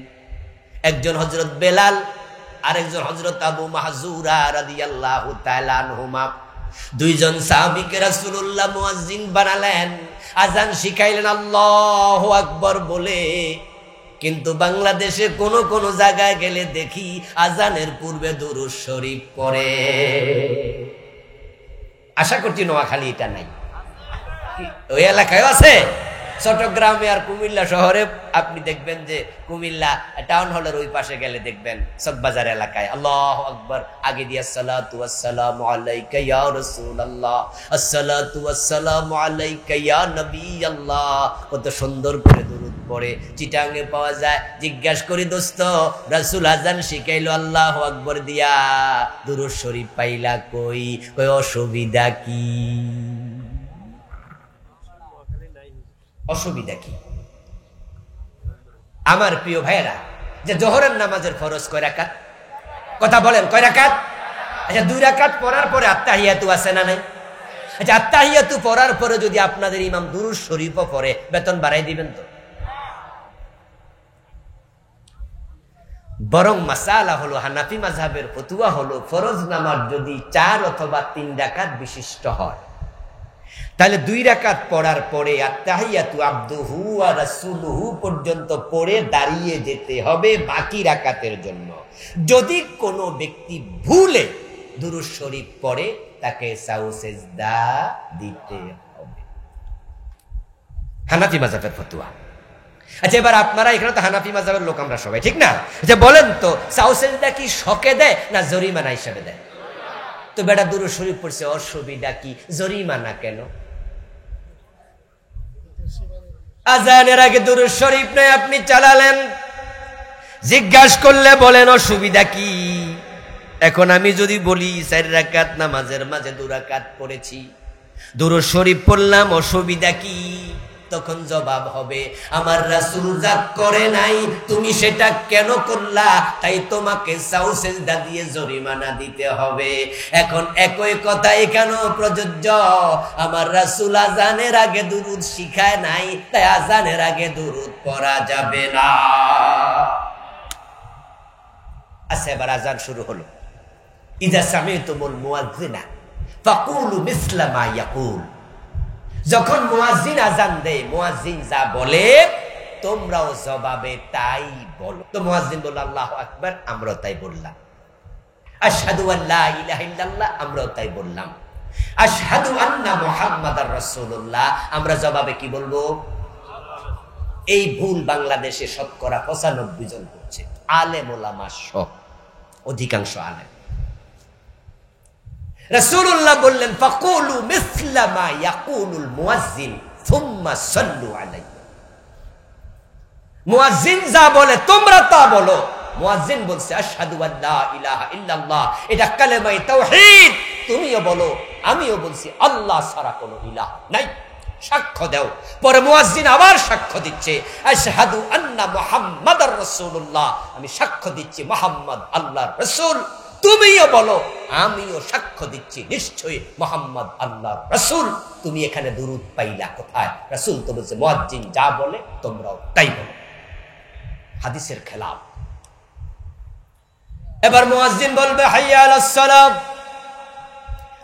একজন হযরত বেলাল, আরেকজন হযরত আবু মাহজুরা রাদিয়াল্লাহু তাআলা আনহুমা। 2 জন সাহাবীকে রাসূলুল্লাহ মুয়াজ্জিন বানালেন, আজান শিখাইলেন আল্লাহু আকবার বলে। কিন্তু বাংলাদেশে কোন কোন জায়গায় গেলে দেখি আজানের পূর্বে দুরূদ শরীফ পড়ে। আশা করছি নোয়াখালী এটা নাই, ওই এলাকায় আছে। চট্টগ্রামে আর কুমিল্লা শহরে আপনি দেখবেন যে কুমিল্লা টাউন হলের ওই পাশে গেলে দেখবেন চকবাজার এলাকায় আল্লাহু আকবার আগে দিয়ে আসসালাতু ওয়াসসালামু আলাইকা ইয়া রাসূলুল্লাহ, আসসালাতু ওয়াসসালামু আলাইকা ইয়া নবিয়াল্লাহ, কত সুন্দর করে দুরূদ পড়ে। চিটাঙ্গে পাওয়া যায়। জিজ্ঞাসা করি দোস্ত, রাসূল আযান শিখাইলো আল্লাহু আকবার দিয়া, দুরূদ শরীফ পাইলা কই? কই অসুবিধা কি? অসুবিধা কি? আমার প্রিয় ভাইয়েরা, যে জোহরের নামাজের ফরজ কয় রাকাত? কথা বলেন, কয় রাকাত? আচ্ছা, 2 রাকাত পড়ার পরে আত্তাহিয়াতু আছে না নাই? আচ্ছা, আত্তাহিয়াতু পড়ার পরে যদি আপনাদের ইমাম দুরূদ শরীফও পড়ে, বেতন বাড়াই দিবেন তো? বরং মাসালা হলো, হানাফি মাযহাবের ফতোয়া হলো, ফরজ নামাজ যদি 4 অথবা 3 রাকাত বিশিষ্ট হয়, তাহলে 2 রাকাত পড়ার পরে আত্তাহিয়াতু আবদুহু ওয়া রাসূলুহু পর্যন্ত পড়ে দাঁড়িয়ে যেতে হবে বাকি রাকাতের জন্য। যদি কোনো ব্যক্তি ভুলে দুরূদ শরীফ পড়ে, তাকে সাউ সিজদা দিতে হবে। হানাফি মাযহাবের ফতোয়া। আচ্ছা, এবার আপনারা এখানে তো হানাফি মাযহাবের লোক আমরা সবাই, ঠিক না? আচ্ছা বলেন তো, সাউ সিজদা কি শকে দেয় না জরিমানা হিসেবে দেয়? তো বেটা দুরূদ শরীফ পড়ছে, অসুবিধা কি? জরিমানা কেন? আজানের আগে দুরূদ শরীফ নেই আপনি চালালেন, জিজ্ঞাসা করলে বলেন অসুবিধা কি? এখন আমি যদি বলি 4 রাকাত নামাজের মাঝে 2 রাকাত পড়েছি, দুরূদ শরীফ পড়লাম, অসুবিধা কি? তখন জবাব হবে, আমার রাসূল যা করে নাই তুমি সেটা কেন করলা, তাই তোমাকে সাউ সিজদা দিয়ে জরিমানা দিতে হবে। এখন একই কথা এখানেও প্রযোজ্য। আমার রাসূল আযানের আগে দুরূদ শিখায় নাই, তাই আযানের আগে দুরূদ পড়া যাবে না। আচ্ছা, এবার আযান শুরু হলো। ইযা সামি'তুমুল মুয়াজ্জিনা ফাকুলু মিসলা মা ইয়াকুল। যখন মুয়াজ্জিন আযান দেয়, মুয়াজ্জিন যা বলে তোমরাও জবাবে তাই বলো। তো মুয়াজ্জিন বলল আল্লাহু আকবার, আমরাও তাই বললাম। আশহাদু আল্লা ইলাহা ইল্লাল্লাহ, আমরাও তাই বললাম। আশহাদু আন্না মুহাম্মাদার রাসূলুল্লাহ, আমরা জবাবে কি বলবো? এই ভুল বাংলাদেশে শতকরা 95 জন করছে, আলেম ওলামা সহ, অধিকাংশ আলেম। রাসূলুল্লাহ বললেন ফাকুলু মিসলা মা ইয়াকুলুল মুয়াজ্জিন সুম্মা সাল্লু আলাইহি। মুয়াজ্জিন যা বলে তোমরা তা বলো। মুয়াজ্জিন বলছে আশহাদু আল্লা ইলাহা ইল্লাল্লাহ, এটা কালেমায়ে তাওহীদ, তুমিও বলো, আমিও বলছি আল্লাহ ছাড়া কোনো ইলাহ নাই, সাক্ষ্য দাও। পরে মুয়াজ্জিন আবার সাক্ষ্য দিচ্ছে আশহাদু আন্না মুহাম্মাদার রাসূলুল্লাহ, আমি সাক্ষ্য দিচ্ছি মুহাম্মদ আল্লাহর রাসূল। তুমিও বলো, আমিও সাক্ষ্য দিচ্ছি নিশ্চয়ই মুহাম্মদ আল্লাহর রাসূল। তুমি এখানে দুরূদ পাইলা কোথায়? রাসূল তো বলছে মুয়াজ্জিন যা বলে তোমরাও তাই বলো। হাদিসের খেলাফ। এবার মুয়াজ্জিন বলবে হাইয়া আলাস সালাম,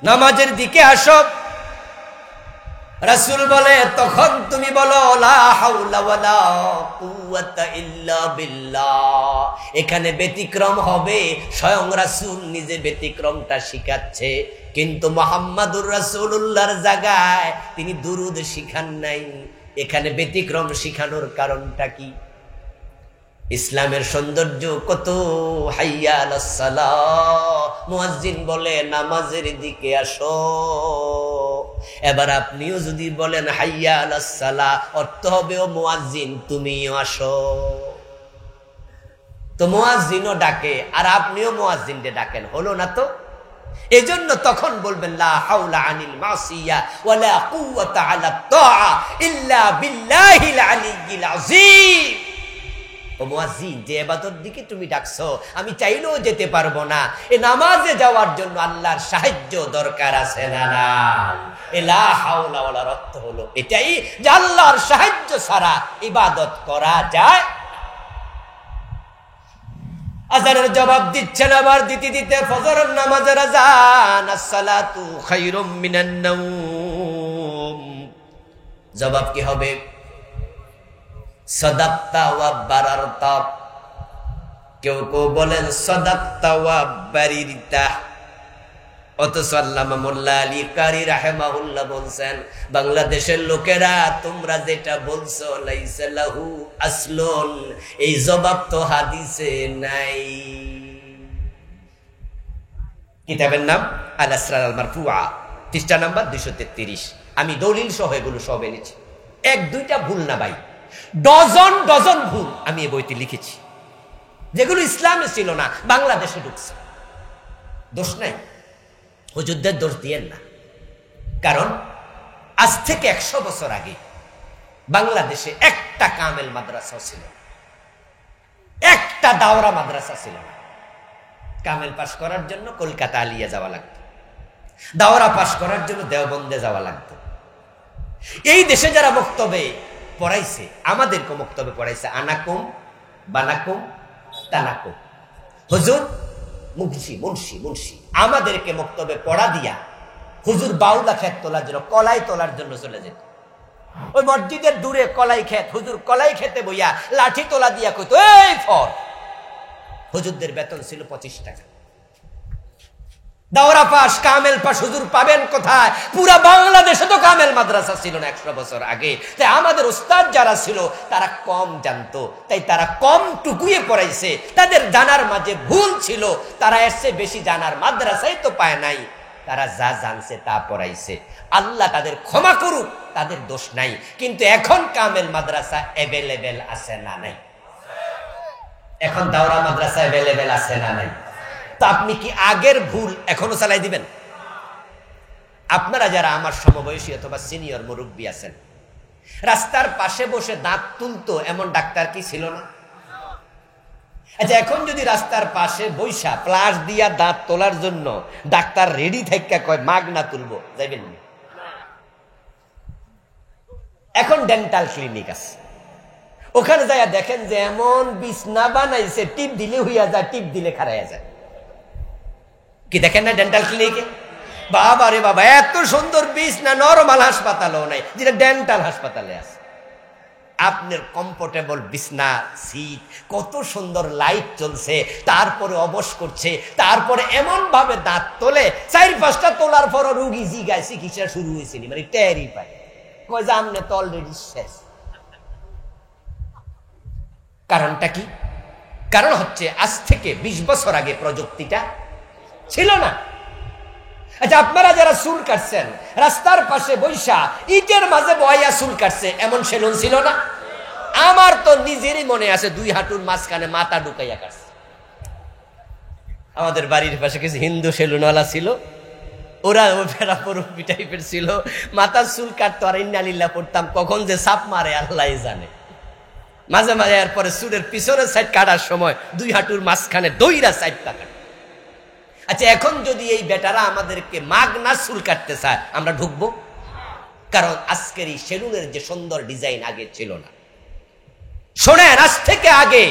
নামাজের দিকে আসো। রাসূল বলে তখন তুমি বলো লা হাওলা ওয়ালা কুওয়াতা ইল্লা বিল্লাহ। এখানে ব্যতিক্রম হবে, স্বয়ং রাসূল নিজে ব্যতিক্রমটা শিখাচ্ছে, কিন্তু মুহাম্মাদুর রাসূলুল্লাহর জায়গায় তিনি দুরূদ শিখান নাই। এখানে ব্যতিক্রম শিখানোর কারণটা কি? ইসলামের সৌন্দর্য কত। হাইয়া আলাস সালাহ, মুয়াজ্জিন বলে নামাজের দিকে আসো। এবার আপনিও যদি বলেন হাইয়া আলাস সালাহ, অর্থ হবে ও মুয়াজ্জিন তুমিও আসো। তো মুয়াজ্জিনও ডাকে আর আপনিও মুয়াজ্জিনকে ডাকেন, হলো না তো? এজন্য তখন বলবেন লা হাওলা আনিল মাসিয়া ওয়ালা কুওয়াতা আলা তাআ ইল্লা বিল্লাহিল আলিয়্যিল আযীম। ও মুয়াজ্জিন, যে ইবাদত দিকে তুমি ডাকছো আমি চাইলেও যেতে পারবো না। এই নামাজে যাওয়ার জন্য আল্লাহর সাহায্য দরকার আছে না? না। লা হাওলা ওয়ালার অর্থ হলো এটাই যে আল্লাহর সাহায্য ছাড়া ইবাদত করা যায়। আযানের জবাব দিচ্ছেন আবার দিতে দিতে ফজরের নামাজের আযান, আসসালাতু খায়রুম মিনান নাওম। জবাব কি হবে? সাদাক্তা ওয়া বারারতা। কেউ কেউ বলেন সাদাক্তা ওয়া বারিরতা, অথচ আল্লামা মোল্লা আলী কারি রাহিমাহুল্লাহ বলছেন, বাংলাদেশের লোকেরা তোমরা যেটা বলছো লাইসা লাহু আসলুন, এই জবাব তো হাদিসে নাই। কিতাবের নাম আল আসরার আল মারফুআ, পৃষ্ঠা নাম্বার 233। আমি দলিল সহ এগুলো সব এনেছি, এক দুইটা ভুল না ভাই, ডজন ডজন ভুল আমি এই বইতে লিখেছি, যেগুলো ইসলামে ছিল না বাংলাদেশে ঢুকছে। দোষ নাই, হুজুরদের দোষ দিয়েন না, কারণ আজ থেকে 100 বছর আগে বাংলাদেশে একটা কামেল মাদ্রাসা ছিল, একটা দাওরা মাদ্রাসা ছিল না। কামেল পাশ করার জন্য কলকাতা আলিয়া যাওয়া লাগতো, দাওরা পাশ করার জন্য দেওবন্দে যাওয়া লাগতো। এই দেশে যারা বক্তব্যে পড়াইছে, আমাদেরকে বক্তব্যে পড়াইছে আনাকুম বানাকুম তানাকুম, হুজুর মুন্সি মুন্সি মুন্সি, আমাদেরকে বক্তব্যে পড়া দিয়া হুজুর বাউলা খেত তোলার জন্য, কলাই তোলার জন্য চলে যেত। ওই মসজিদের দূরে কলাই খেত, হুজুর কলাই খেতে বইয়া লাঠি তোলা দিয়া কইতো এই ফর। হুজুরদের বেতন ছিল 25 টাকা। দাওরা পাস কামেল পাস হুজুর পাবেন কোথায়? পুরা বাংলাদেশে তো কামেল মাদ্রাসা ছিল না 100 বছর আগে। তাই আমাদের উস্তাদ যারা ছিল তারা কম জানতো, তাই তারা কম টুকুয়ে পড়াইছে, তাদের জানার মাঝে ভুল ছিল, তারা এসে বেশি জানার মাদ্রাসায় তো পায় নাই, তারা যা জানছে তা পড়াইছে। আল্লাহ তাদের ক্ষমা করুক, তাদের দোষ নাই। কিন্তু এখন কামেল মাদ্রাসা অ্যাভেলেবেল আছে না নাই? এখন দাওরা মাদ্রাসা অ্যাভেলেবেল আছে না নাই? তো আপনি কি আগের ভুল এখনো চালাই দিবেন? আপনারা যারা আমার সমবয়সী অথবা সিনিয়র মুরব্বী আছেন, রাস্তার পাশে বসে দাঁত তুলতো এমন ডাক্তার কি ছিল না? আচ্ছা, এখন যদি রাস্তার পাশে বৈশা প্লাস দিয়া দাঁত তোলার জন্য ডাক্তার রেডি থেকে কয় মাগনা তুলবো, যাইবেন না? এখন ডেন্টাল ক্লিনিক আছে, ওখানে যাইয়া দেখেন যে এমন বিছনা বানাইছে, টিপ দিলে হইয়া যায়, টিপ দিলে খারাইয়া যায়। কি দেখেন না ডেন্টাল ক্লিনিকে? বাবা রে বাবা, এত সুন্দর বিছনা নরমাল হাসপাতালও নাই, যেটা ডেন্টাল হাসপাতালে আছে। আপনার কমফোর্টেবল বিছনা, সিট, কত সুন্দর লাইট চলছে, তারপরে অবশ করছে, তারপরে এমন ভাবে দাঁত তোলে, 4-5টা তোলার পর রুগী জিগায় চিকিৎসা শুরু হয়েছে, মানে টেরই পায়, কয় যে আমনে তো অলরেডি শেষ। কারণটা কি? কারণ হচ্ছে আজ থেকে 20 বছর আগে প্রযুক্তিটা ছিল না। আচ্ছা, আপনারা যারা চুল কাটছেন, রাস্তার পাশে বৈশা ইটের মাঝে বয়া চুল কাটছে, এমন সেলুন ছিল না? আমার তো নিজেরই মনে আছে, 2 হাঁটুর মাঝখানে মাথা ঢুকাইয়া কাটছে। আমাদের বাড়ির পাশে কিছু হিন্দু সেলুনওয়ালা ছিল, ওরা ফেরা পরুপি টাইপের ছিল, মাথার চুল কাটতো আর ইন্নালিল্লাহ পড়তাম, কখন যে সাপ মারে আল্লাহ জানে। মাঝে মাঝে এরপরে চুলের পিছনের সাইড কাটার সময় 2 হাঁটুর মাঝখানে দইরা সাইড কাটা। আচ্ছা, এখন যদি এই বেটারা আমাদেরকে মাগনা চুল কাটতে চায়, আমরা ঢুকবো? কারণ আজকের এই সেলুনের যে সুন্দর ডিজাইন আগে ছিল না। শোনেন, আজ থেকে আগে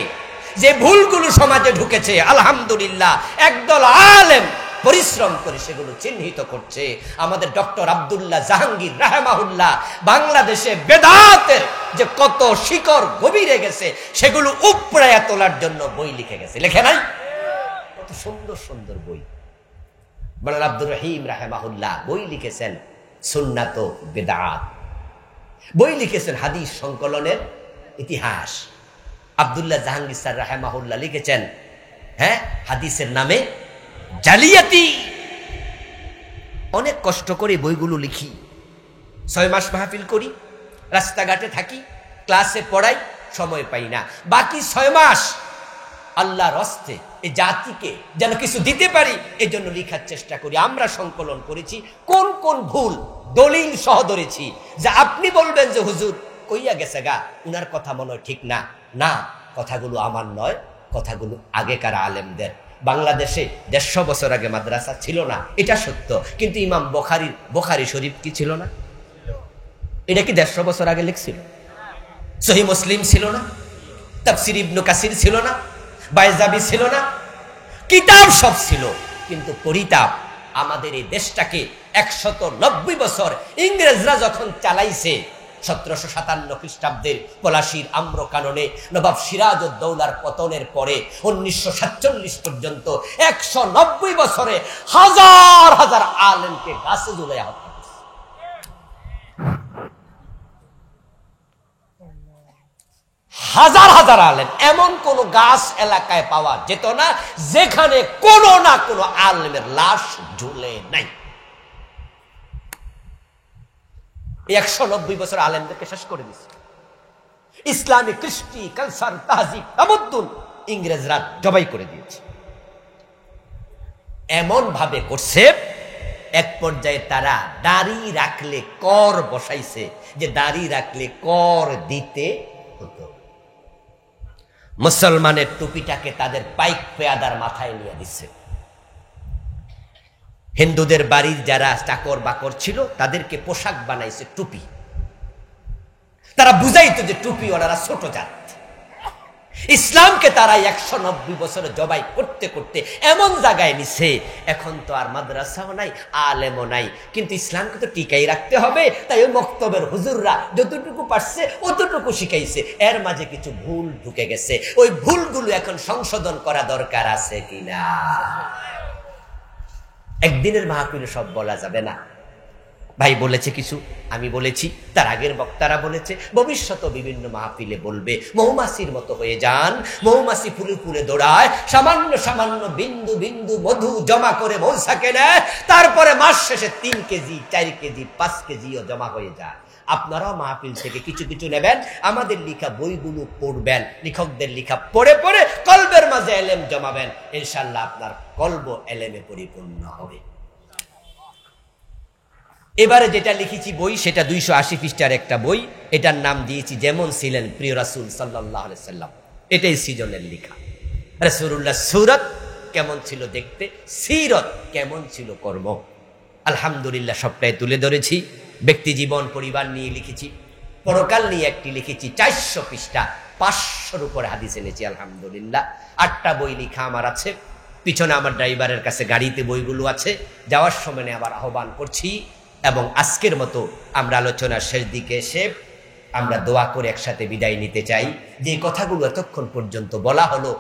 যে ভুলগুলো সমাজে ঢুকেছে, আলহামদুলিল্লাহ একদল আলেম পরিশ্রম করে সেগুলো চিহ্নিত করছে। আমাদের ডক্টর আব্দুল্লাহ জাহাঙ্গীর রাহমাহুল্লাহ বাংলাদেশে বেদাতের যে কত শিকড় গভীরে গেছে সেগুলো উপড়ায়া তোলার জন্য বই লিখে গেছে, লেখে নাই? কত সুন্দর সুন্দর বই। বলেন আব্দুর রহিম রাহমাহুল্লাহ বই লিখেছেন সুন্নাত ও বেদাত, বই লিখেছেন হাদিস সংকলনের ইতিহাস। আব্দুল্লাহ জাহাঙ্গীর স্যার রাহমাহুল্লাহ লিখেছেন হাদিসের নামে জালিয়াতি। অনেক কষ্ট করে বইগুলো লিখি, 6 মাস মাহফিল করি, রাস্তাঘাটে থাকি, ক্লাসে পড়াই, সময় পাই না। বাকি 6 মাস আল্লাহর হস্তে এই জাতিকে যেন কিছু দিতে পারি, এই জন্য লিখার চেষ্টা করি। আমরা সংকলন করেছি কোন কোন ভুল দলিল সহ ধরেছি, যা আপনি বলবেন যে হুজুর কইয়া গেছে গা, উনার কথা মনে হয় ঠিক না। না, কথাগুলো আমার নয়, কথাগুলো আগেকার আলেমদের। বাংলাদেশে 150 বছর আগে মাদ্রাসা ছিল না, এটা সত্য, কিন্তু ইমাম বুখারী শরীফ কি ছিল না? এটা কি 150 বছর আগে লিখছিল? সহিহ মুসলিম ছিল না? তাফসীর ইবনে কাসির ছিল না? বাইজাবি ছিল না? কিতাব সব ছিল, কিন্তু পরিতাপ আমাদের এই দেশটাকে 190 বছর ইংরেজরা যখন চালাইছে, 1757 খ্রিস্টাব্দের পলাশীর আম্রকাননে নবাব সিরাজউদ্দৌলার পতনের পরে 1947 পর্যন্ত 190 বছরে হাজার হাজার আলেমকে গাছে ঝুলাইয়া হত্যা করছে। হাজার হাজার আলেম, এমন কোন গাছ এলাকায় পাওয়া যেত না যেখানে কোনো না কোনো আলেমের লাশ ঝুলে নাই। 190 বছর আলেমদেরকে শেষ করে দিচ্ছে। ইসলামী কৃষ্টি, কালচার, তাহজিব, তামাদ্দুন ইংরেজরা জবাই করে দিয়েছে। এমন ভাবে করছে, এক পর্যায়ে তারা দাড়ি রাখলে কর বসাইছে, যে দাড়ি রাখলে কর দিতে হতো। মুসলমানের টুপিটাকে তাদের পাইক পেয়াদার মাথায় নিয়ে দিচ্ছে। হিন্দুদের বাড়ির যারা চাকর বাকর ছিল তাদেরকে পোশাক বানাইছে টুপি। তারা বুঝাইতো যে টুপি ওনারা ছোট জাত। ইসলামকে তারা 190 বছরে জবাই করতে করতে এমন জায়গায় নিছে, এখন তো আর মাদ্রাসাও নাই, আলেমও নাই, কিন্তু ইসলামকে তো টিকাই রাখতে হবে। তাই ওই মক্তবের হুজুররা যতটুকু পারছে অতটুকু শিখাইছে। এর মাঝে কিছু ভুল ঢুকে গেছে, ওই ভুলগুলো এখন সংশোধন করা দরকার আছে কিনা। একদিনের মাহফিলে সব বলা যাবে না। ভাই বলেছে কিছু, আমি বলেছি, তার আগের বক্তারা বলেছে, ভবিষ্যতে বিভিন্ন মাহফিলে বলবে। মৌমাছির মতো হয়ে যান। মৌমাছি ফুলে ফুলে দৌড়ায়, সামান্য সামান্য বিন্দু বিন্দু মধু জমা করে মৌচাকে নেয়, তারপরে মাস শেষে 3 কেজি 4 কেজি 5 কেজিও জমা হয়ে যায়। আপনারাও মাহফিল থেকে কিছু কিছু নেবেন, আমাদের লেখা বইগুলো পড়বেন, লেখকদের লেখা পড়ে পড়ে কলবের মাঝে এলেম জমাবেন। ইনশাআল্লাহ আপনার কলব এলেমে পরিপূর্ণ হবে। এবারে যেটা লিখেছি বই, সেটা 280 পৃষ্ঠার একটা বই। এটার নাম দিয়েছি যেমন ছিলেন প্রিয় রাসূল সাল্লাল্লাহু আলাইহি সাল্লাম। এটাই সৃজনের লেখা। রাসূলুল্লাহ সুরত কেমন ছিল দেখতে, সিরত কেমন ছিল কর্ম। আলহামদুলিল্লাহ সবটাই তুলে ধরেছি। ব্যক্তি জীবন, পরিবার নিয়ে লিখেছি, পরকাল নিয়ে একটি লিখেছি 400 পৃষ্ঠা, 500-র উপরে হাদিস এনেছি আলহামদুলিল্লাহ। 8টা বই লেখা আমার আছে, পিছনে আমার ড্রাইভারের কাছে গাড়িতে বইগুলো আছে। যাওয়ার সময় আবার আহ্বান করছি। এবং আজকের মতো আমরা আলোচনার শেষ দিকে এসে আমরা দোয়া করে একসাথে বিদায় নিতে চাই। যে কথাগুলো এতক্ষণ পর্যন্ত বলা হলো,